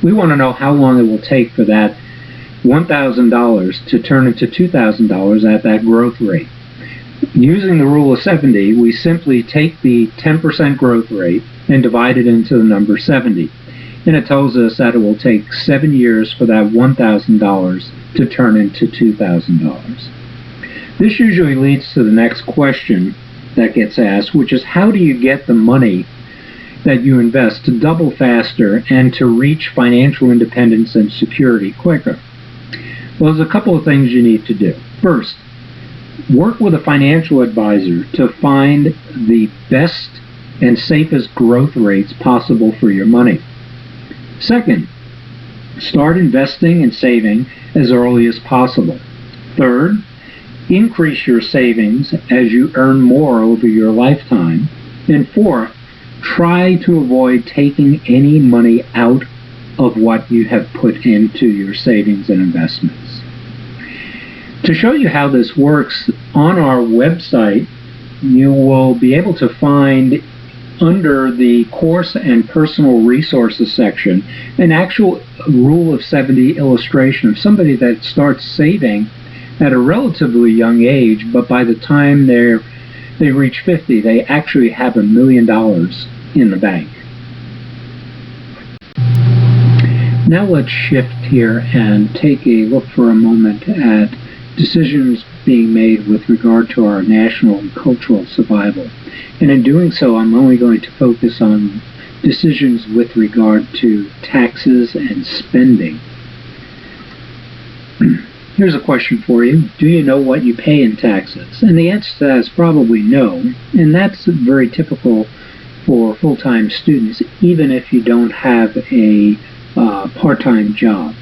Speaker 2: We want to know how long it will take for that $1,000 to turn into $2,000 at that growth rate. Using the rule of 70, we simply take the 10% growth rate and divide it into the number 70. And it tells us that it will take 7 years for that $1,000 to turn into $2,000. This usually leads to the next question that gets asked, which is how do you get the money that you invest to double faster and to reach financial independence and security quicker? Well, there's a couple of things you need to do. First, work with a financial advisor to find the best and safest growth rates possible for your money. Second, start investing and saving as early as possible. Third, increase your savings as you earn more over your lifetime. And fourth, try to avoid taking any money out of what you have put into your savings and investments. To show you how this works, on our website, you will be able to find under the course and personal resources section an actual rule of 70 illustration of somebody that starts saving at a relatively young age, but by the time they reach 50, they actually have $1 million in the bank. Now let's shift here and take a look for a moment at decisions being made with regard to our national and cultural survival. And in doing so, I'm only going to focus on decisions with regard to taxes and spending. Here's a question for you. Do you know what you pay in taxes? And the answer to that is probably no. And that's very typical for full-time students, even if you don't have a part-time job.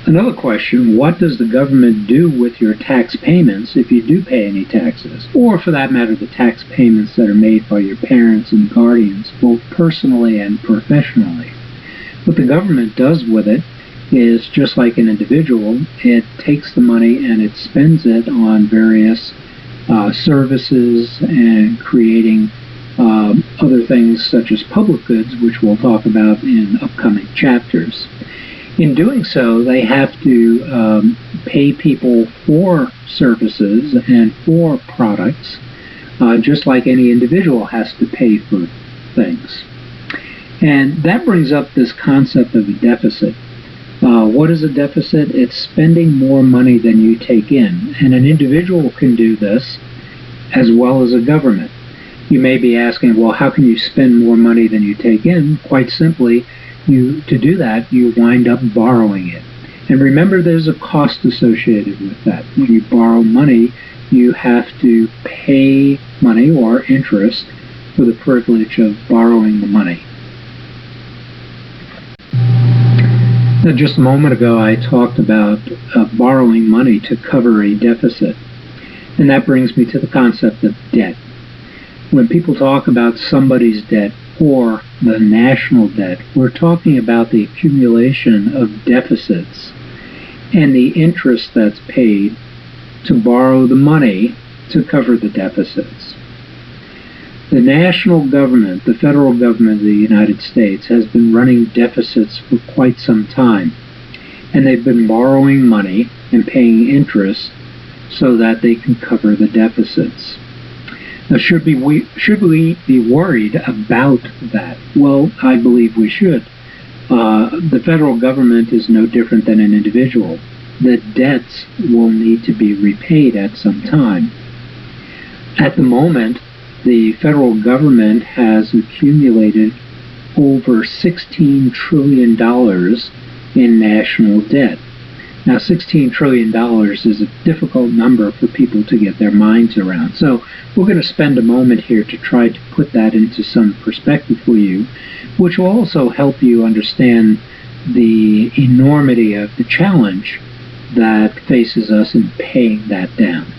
Speaker 2: Another question, what does the government do with your tax payments if you do pay any taxes? Or for that matter, the tax payments that are made by your parents and guardians, both personally and professionally. What the government does with it is, just like an individual, it takes the money and it spends it on various services and creating other things such as public goods, which we'll talk about in upcoming chapters. In doing so, they have to pay people for services and for products, just like any individual has to pay for things. And that brings up this concept of a deficit. What is a deficit? It's spending more money than you take in. And an individual can do this as well as a government. You may be asking, well, how can you spend more money than you take in? Quite simply, to do that, you wind up borrowing it. And remember, there's a cost associated with that. When you borrow money, you have to pay money or interest for the privilege of borrowing the money. Now, just a moment ago, I talked about borrowing money to cover a deficit. And that brings me to the concept of debt. When people talk about somebody's debt or the national debt, we're talking about the accumulation of deficits and the interest that's paid to borrow the money to cover the deficits. The national government, the federal government of the United States, has been running deficits for quite some time. And they've been borrowing money and paying interest so that they can cover the deficits. Now, should we be worried about that? Well, I believe we should. The federal government is no different than an individual. The debts will need to be repaid at some time. At the moment, the federal government has accumulated over $16 trillion in national debt. Now, $16 trillion is a difficult number for people to get their minds around. So we're going to spend a moment here to try to put that into some perspective for you, which will also help you understand the enormity of the challenge that faces us in paying that down.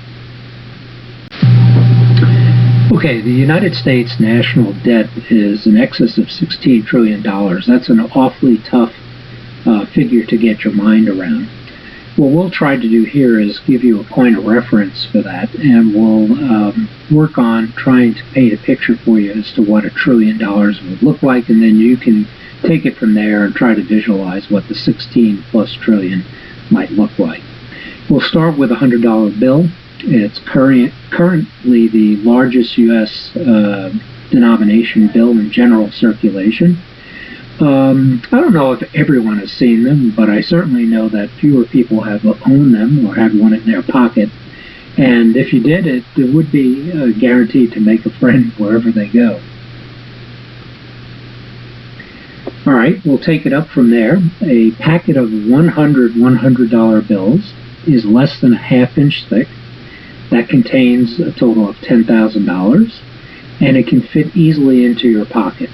Speaker 2: Okay, the United States national debt is in excess of $16 trillion. That's an awfully tough figure to get your mind around. What we'll try to do here is give you a point of reference for that, and we'll work on trying to paint a picture for you as to what $1 trillion would look like, and then you can take it from there and try to visualize what the 16 plus trillion might look like. We'll start with a $100 bill. It's currently the largest U.S. denomination bill in general circulation. I don't know if everyone has seen them, but I certainly know that fewer people have owned them or had one in their pocket. And if you did, it would be guaranteed to make a friend wherever they go. All right, we'll take it up from there. A packet of 100 $100 bills is less than a half-inch thick. That contains a total of $10,000, and it can fit easily into your pocket.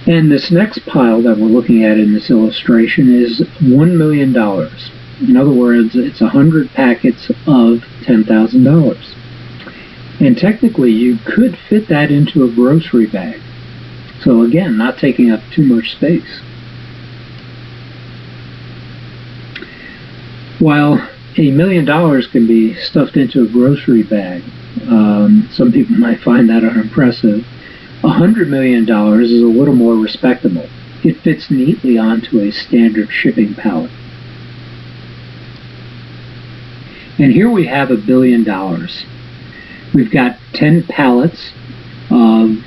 Speaker 2: And this next pile that we're looking at in this illustration is $1 million. In other words, it's 100 packets of $10,000. And technically, you could fit that into a grocery bag. So again, not taking up too much space. While $1 million can be stuffed into a grocery bag, some people might find that unimpressive. $100 million is a little more respectable. It fits neatly onto a standard shipping pallet. And here we have $1 billion. We've got 10 pallets of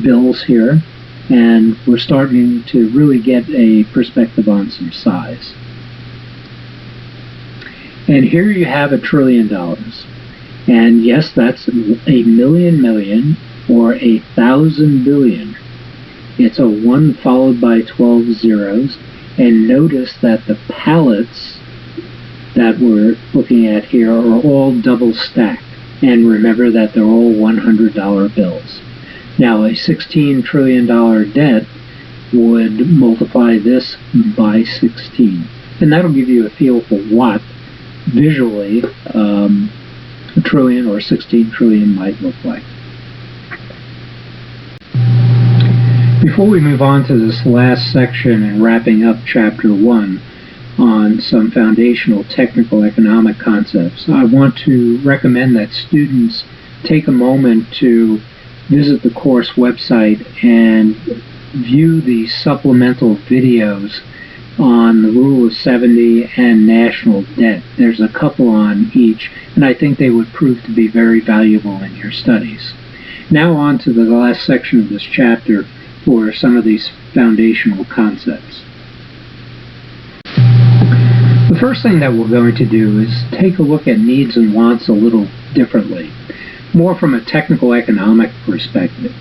Speaker 2: bills here, and we're starting to really get a perspective on some size. And here you have $1 trillion. And yes, that's a million, or 1,000 billion. It's a 1 followed by 12 zeros. And notice that the pallets that we're looking at here are all double stacked. And remember that they're all $100 bills. Now, a $16 trillion debt would multiply this by 16. And that'll give you a feel for what, visually, a trillion or 16 trillion might look like. Before we move on to this last section and wrapping up Chapter 1 on some foundational technical economic concepts, I want to recommend that students take a moment to visit the course website and view the supplemental videos on the Rule of 70 and national debt. There's a couple on each, and I think they would prove to be very valuable in your studies. Now on to the last section of this chapter for some of these foundational concepts. The first thing that we're going to do is take a look at needs and wants a little differently, more from a technical economic perspective.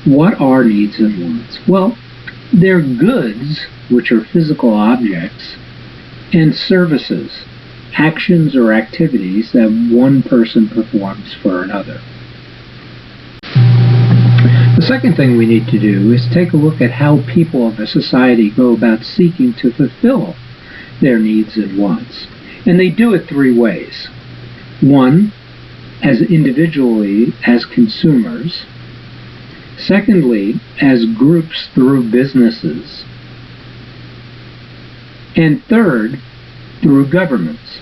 Speaker 2: What are needs and wants? Well, they're goods, which are physical objects, and services, actions or activities that one person performs for another. The second thing we need to do is take a look at how people of a society go about seeking to fulfill their needs and wants. And they do it three ways. One, as individually as consumers. Secondly, as groups through businesses. And third, through governments.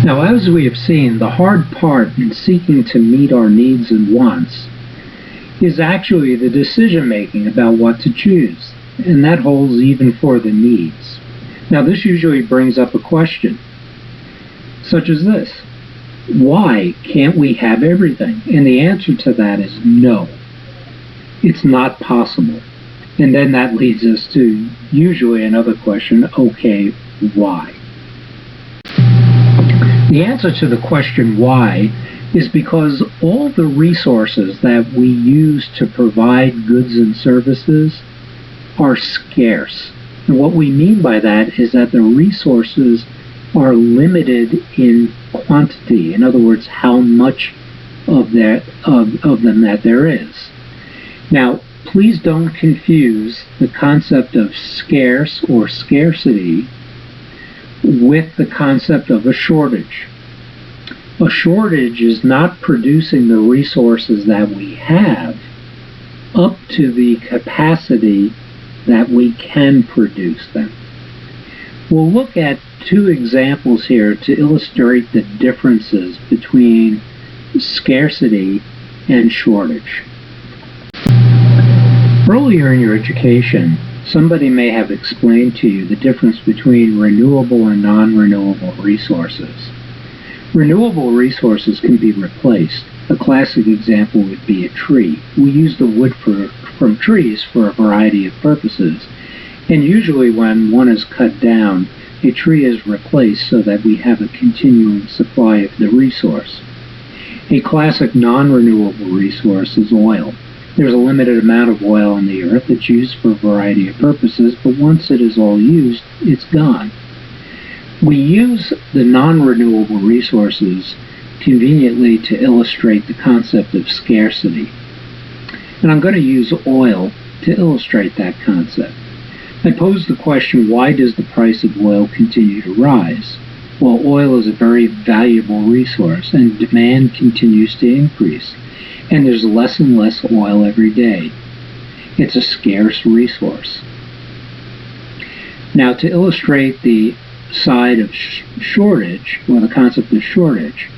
Speaker 2: Now, as we have seen, the hard part in seeking to meet our needs and wants is actually the decision-making about what to choose, and that holds even for the needs. Now, this usually brings up a question, such as this: why can't we have everything? And the answer to that is no. It's not possible. And then that leads us to usually another question: okay, why? The answer to the question why is because all the resources that we use to provide goods and services are scarce. And what we mean by that is that the resources are limited in quantity. In other words, how much of them that there is. Now, please don't confuse the concept of scarce or scarcity with the concept of a shortage. A shortage is not producing the resources that we have up to the capacity that we can produce them. We'll look at two examples here to illustrate the differences between scarcity and shortage. Earlier in your education, somebody may have explained to you the difference between renewable and non-renewable resources. Renewable resources can be replaced. A classic example would be a tree. We use the wood from trees for a variety of purposes, and usually when one is cut down, a tree is replaced so that we have a continuing supply of the resource. A classic non-renewable resource is oil. There's a limited amount of oil on the earth that's used for a variety of purposes, but once it is all used, it's gone. We use the non-renewable resources conveniently to illustrate the concept of scarcity. And I'm going to use oil to illustrate that concept. I pose the question, why does the price of oil continue to rise? Well, oil is a very valuable resource, and demand continues to increase. And there's less and less oil every day. It's a scarce resource. Now, to illustrate the side of shortage, or the concept of shortage,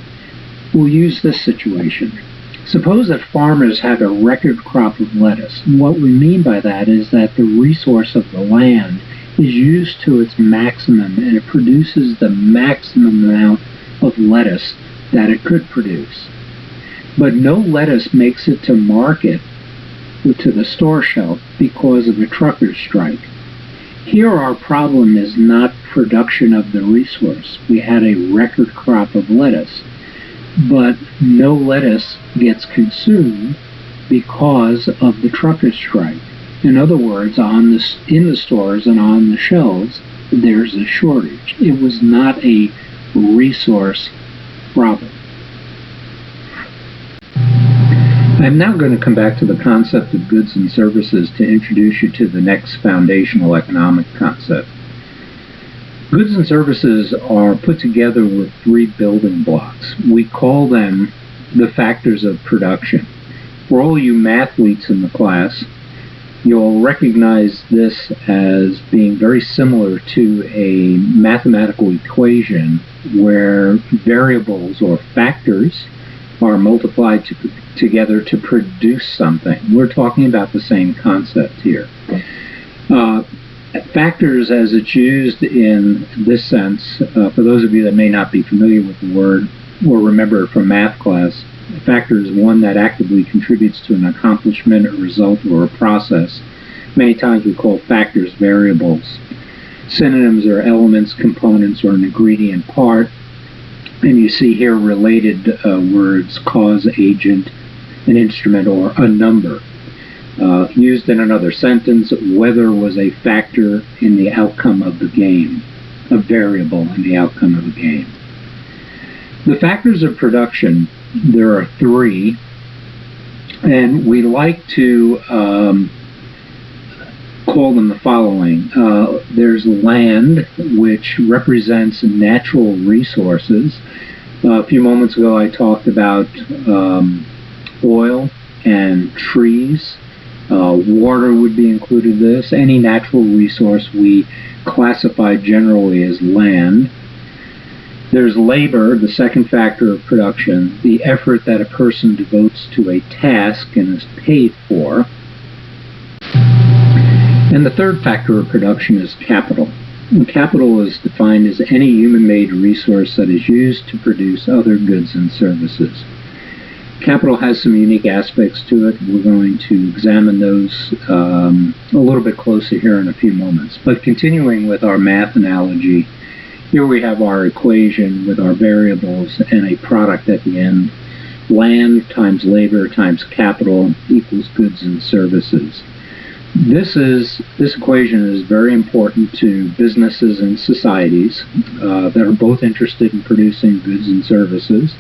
Speaker 2: we'll use this situation. Suppose that farmers have a record crop of lettuce. And what we mean by that is that the resource of the land is used to its maximum, and it produces the maximum amount of lettuce that it could produce. But no lettuce makes it to market, to the store shelf, because of a trucker's strike. Here our problem is not production of the resource. We had a record crop of lettuce, but no lettuce gets consumed because of the trucker's strike. In other words, in the stores and on the shelves, there's a shortage. It was not a resource problem. I'm now going to come back to the concept of goods and services to introduce you to the next foundational economic concept. Goods and services are put together with three building blocks. We call them the factors of production. For all you mathletes in the class, you'll recognize this as being very similar to a mathematical equation where variables or factors are multiplied together to produce something. We're talking about the same concept here. Factors, as it's used in this sense, for those of you that may not be familiar with the word or remember it from math class, a factor is one that actively contributes to an accomplishment, a result, or a process. Many times we call factors variables. Synonyms are elements, components, or an ingredient part. And you see here related words: cause, agent, an instrument, or a number. Used in another sentence, weather was a factor in the outcome of the game, a variable in the outcome of the game. The factors of production, there are three, and we like to call them the following. There's land, which represents natural resources. A few moments ago I talked about oil and trees. Water would be included in this. Any natural resource we classify generally as land. There's labor, the second factor of production, the effort that a person devotes to a task and is paid for. And the third factor of production is capital. And capital is defined as any human-made resource that is used to produce other goods and services. Capital has some unique aspects to it. We're going to examine those a little bit closer here in a few moments. But continuing with our math analogy, here we have our equation with our variables and a product at the end. Land times labor times capital equals goods and services. This equation is very important to businesses and societies that are both interested in producing goods and services.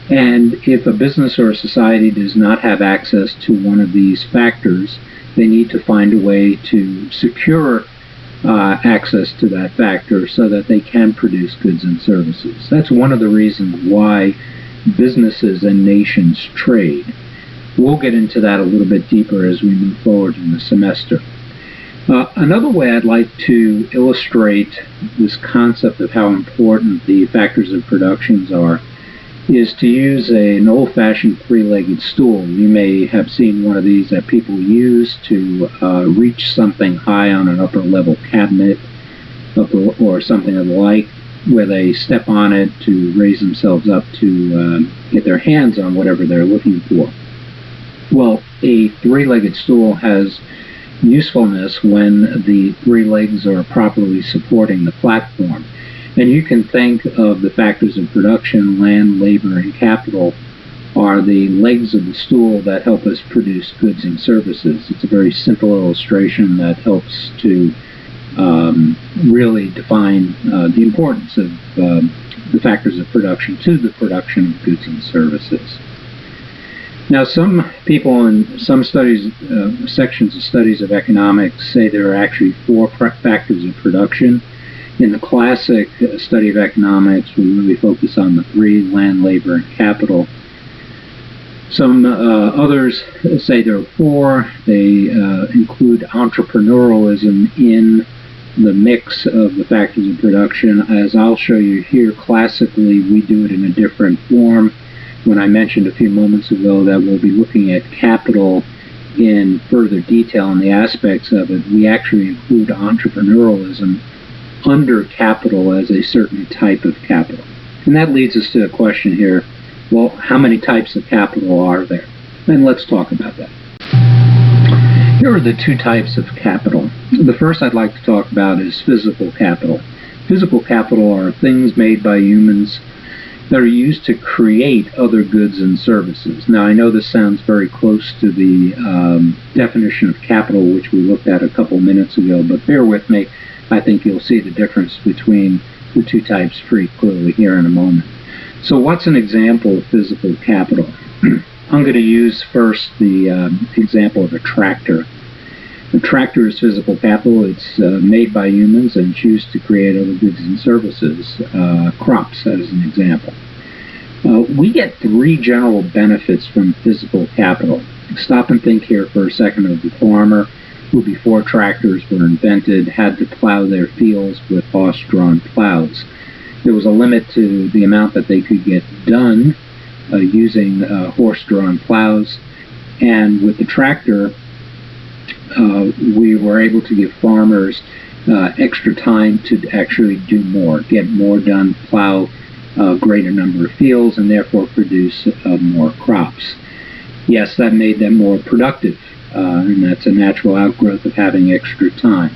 Speaker 2: And if a business or a society does not have access to one of these factors, they need to find a way to secure access to that factor so that they can produce goods and services. That's one of the reasons why businesses and nations trade. We'll get into that a little bit deeper as we move forward in the semester. Another way I'd like to illustrate this concept of how important the factors of productions are is to use an old-fashioned three-legged stool. You may have seen one of these that people use to reach something high on an upper-level cabinet or something of the like, where they step on it to raise themselves up to get their hands on whatever they're looking for. Well, a three-legged stool has usefulness when the three legs are properly supporting the platform. And you can think of the factors of production, land, labor, and capital are the legs of the stool that help us produce goods and services. It's a very simple illustration that helps to really define the importance of the factors of production to the production of goods and services. Now, some people in some studies, sections of studies of economics, say there are actually four factors of production. In the classic study of economics, we really focus on the three: land, labor, and capital. Some others say there are four. They include entrepreneurialism in the mix of the factors of production. As I'll show you here, classically, we do it in a different form. When I mentioned a few moments ago that we'll be looking at capital in further detail and the aspects of it, we actually include entrepreneurialism under capital as a certain type of capital. And that leads us to the question here, well, how many types of capital are there? And let's talk about that. Here are the two types of capital. The first I'd like to talk about is physical capital. Physical capital are things made by humans that are used to create other goods and services. Now, I know this sounds very close to the definition of capital, which we looked at a couple minutes ago, but bear with me. I think you'll see the difference between the two types pretty clearly here in a moment. So what's an example of physical capital? I'm going to use first the example of a tractor. A tractor is physical capital. It's made by humans and used to create other goods and services, crops as an example. We get three general benefits from physical capital. Stop and think here for a second of the farmer who, before tractors were invented, had to plow their fields with horse-drawn plows. There was a limit to the amount that they could get done using horse-drawn plows, and with the tractor, we were able to give farmers extra time to actually do more, get more done, plow a greater number of fields, and therefore produce more crops. Yes, that made them more productive, and that's a natural outgrowth of having extra time.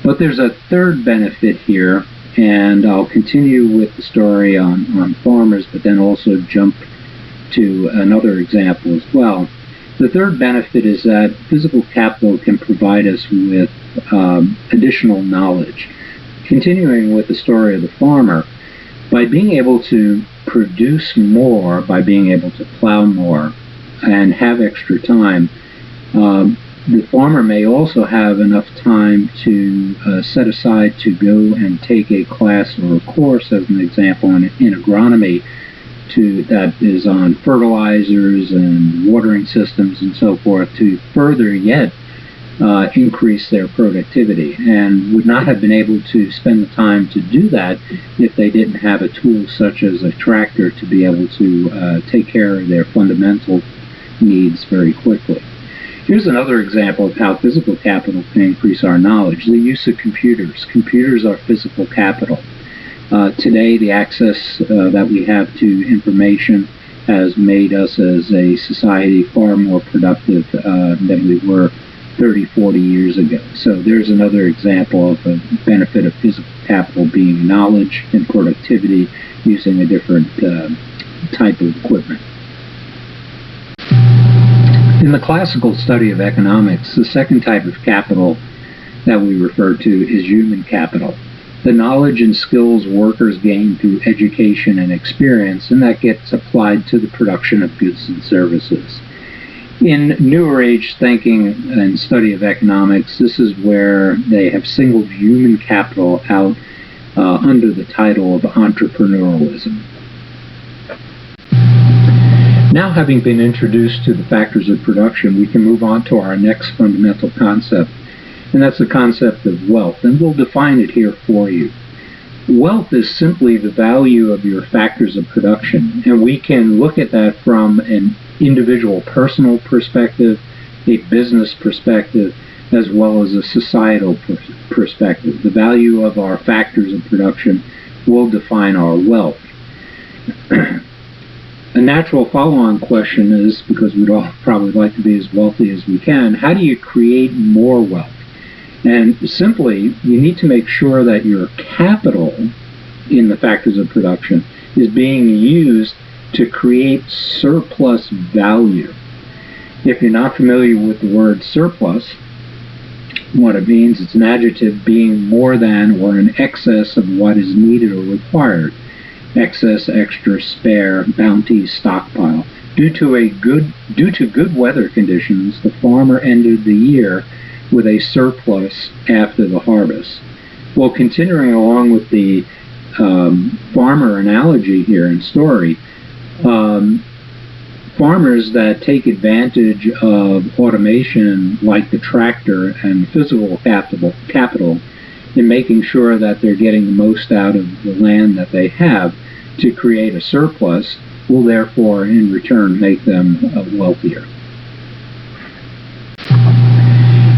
Speaker 2: But there's a third benefit here, and I'll continue with the story on farmers, but then also jump to another example as well. The third benefit is that physical capital can provide us with additional knowledge. Continuing with the story of the farmer, by being able to produce more, by being able to plow more and have extra time, the farmer may also have enough time to set aside to go and take a class or a course, as an example, in agronomy, that is on fertilizers and watering systems and so forth, to further yet increase their productivity, and would not have been able to spend the time to do that if they didn't have a tool such as a tractor to be able to take care of their fundamental needs very quickly. Here's another example of how physical capital can increase our knowledge: the use of computers. Computers are physical capital. Today, the access that we have to information has made us as a society far more productive than we were 30, 40 years ago. So there's another example of a benefit of physical capital being knowledge and productivity using a different type of equipment. In the classical study of economics, the second type of capital that we refer to is human capital. The knowledge and skills workers gain through education and experience, and that gets applied to the production of goods and services. In Newer Age thinking and study of economics, this is where they have singled human capital out under the title of entrepreneurialism. Now, having been introduced to the factors of production, we can move on to our next fundamental concept, and that's the concept of wealth, and we'll define it here for you. Wealth is simply the value of your factors of production, and we can look at that from an individual personal perspective, a business perspective, as well as a societal perspective. The value of our factors of production will define our wealth. A natural follow-on question is, because we'd all probably like to be as wealthy as we can, how do you create more wealth? And simply, you need to make sure that your capital in the factors of production is being used to create surplus value. If you're not familiar with the word surplus, what it means, it's an adjective being more than or in excess of what is needed or required. Excess, extra, spare, bounty, stockpile. Due to good weather conditions, the farmer ended the year with a surplus after the harvest. Well, continuing along with the farmer analogy here and story, farmers that take advantage of automation like the tractor and physical capital in making sure that they're getting the most out of the land that they have to create a surplus will therefore in return make them wealthier.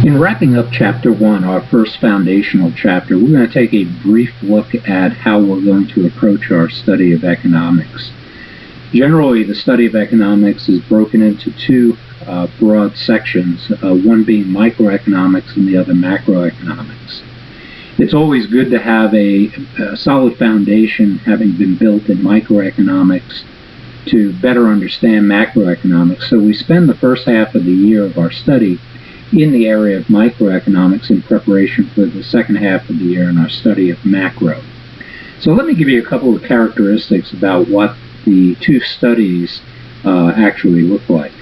Speaker 2: In wrapping up Chapter 1, our first foundational chapter, we're going to take a brief look at how we're going to approach our study of economics. Generally, the study of economics is broken into two broad sections, one being microeconomics and the other macroeconomics. It's always good to have a solid foundation having been built in microeconomics to better understand macroeconomics. So we spend the first half of the year of our study in the area of microeconomics in preparation for the second half of the year in our study of macro. So let me give you a couple of characteristics about what the two studies actually look like.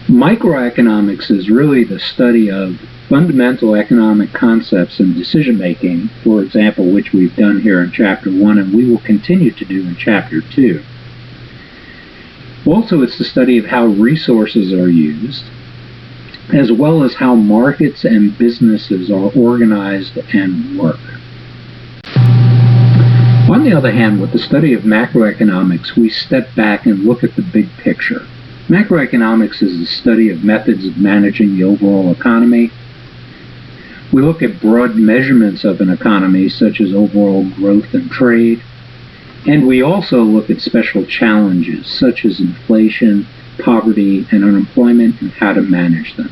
Speaker 2: Microeconomics is really the study of fundamental economic concepts and decision making, for example, which we've done here in Chapter 1 and we will continue to do in Chapter 2. Also, it's the study of how resources are used, as well as how markets and businesses are organized and work. On the other hand, with the study of macroeconomics, we step back and look at the big picture. Macroeconomics is the study of methods of managing the overall economy. We look at broad measurements of an economy, such as overall growth and trade. And we also look at special challenges, such as inflation, poverty, and unemployment, and how to manage them.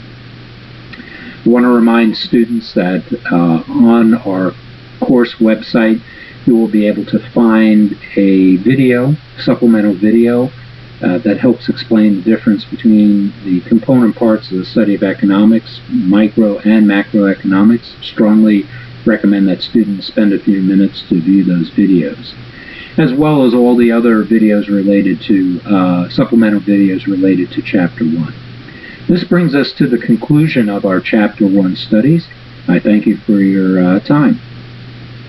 Speaker 2: I want to remind students that on our course website, you will be able to find a video, supplemental video, that helps explain the difference between the component parts of the study of economics, micro and macroeconomics. Strongly recommend that students spend a few minutes to view those videos, as well as all the other videos related to, supplemental videos related to Chapter 1. This brings us to the conclusion of our Chapter 1 studies. I thank you for your time.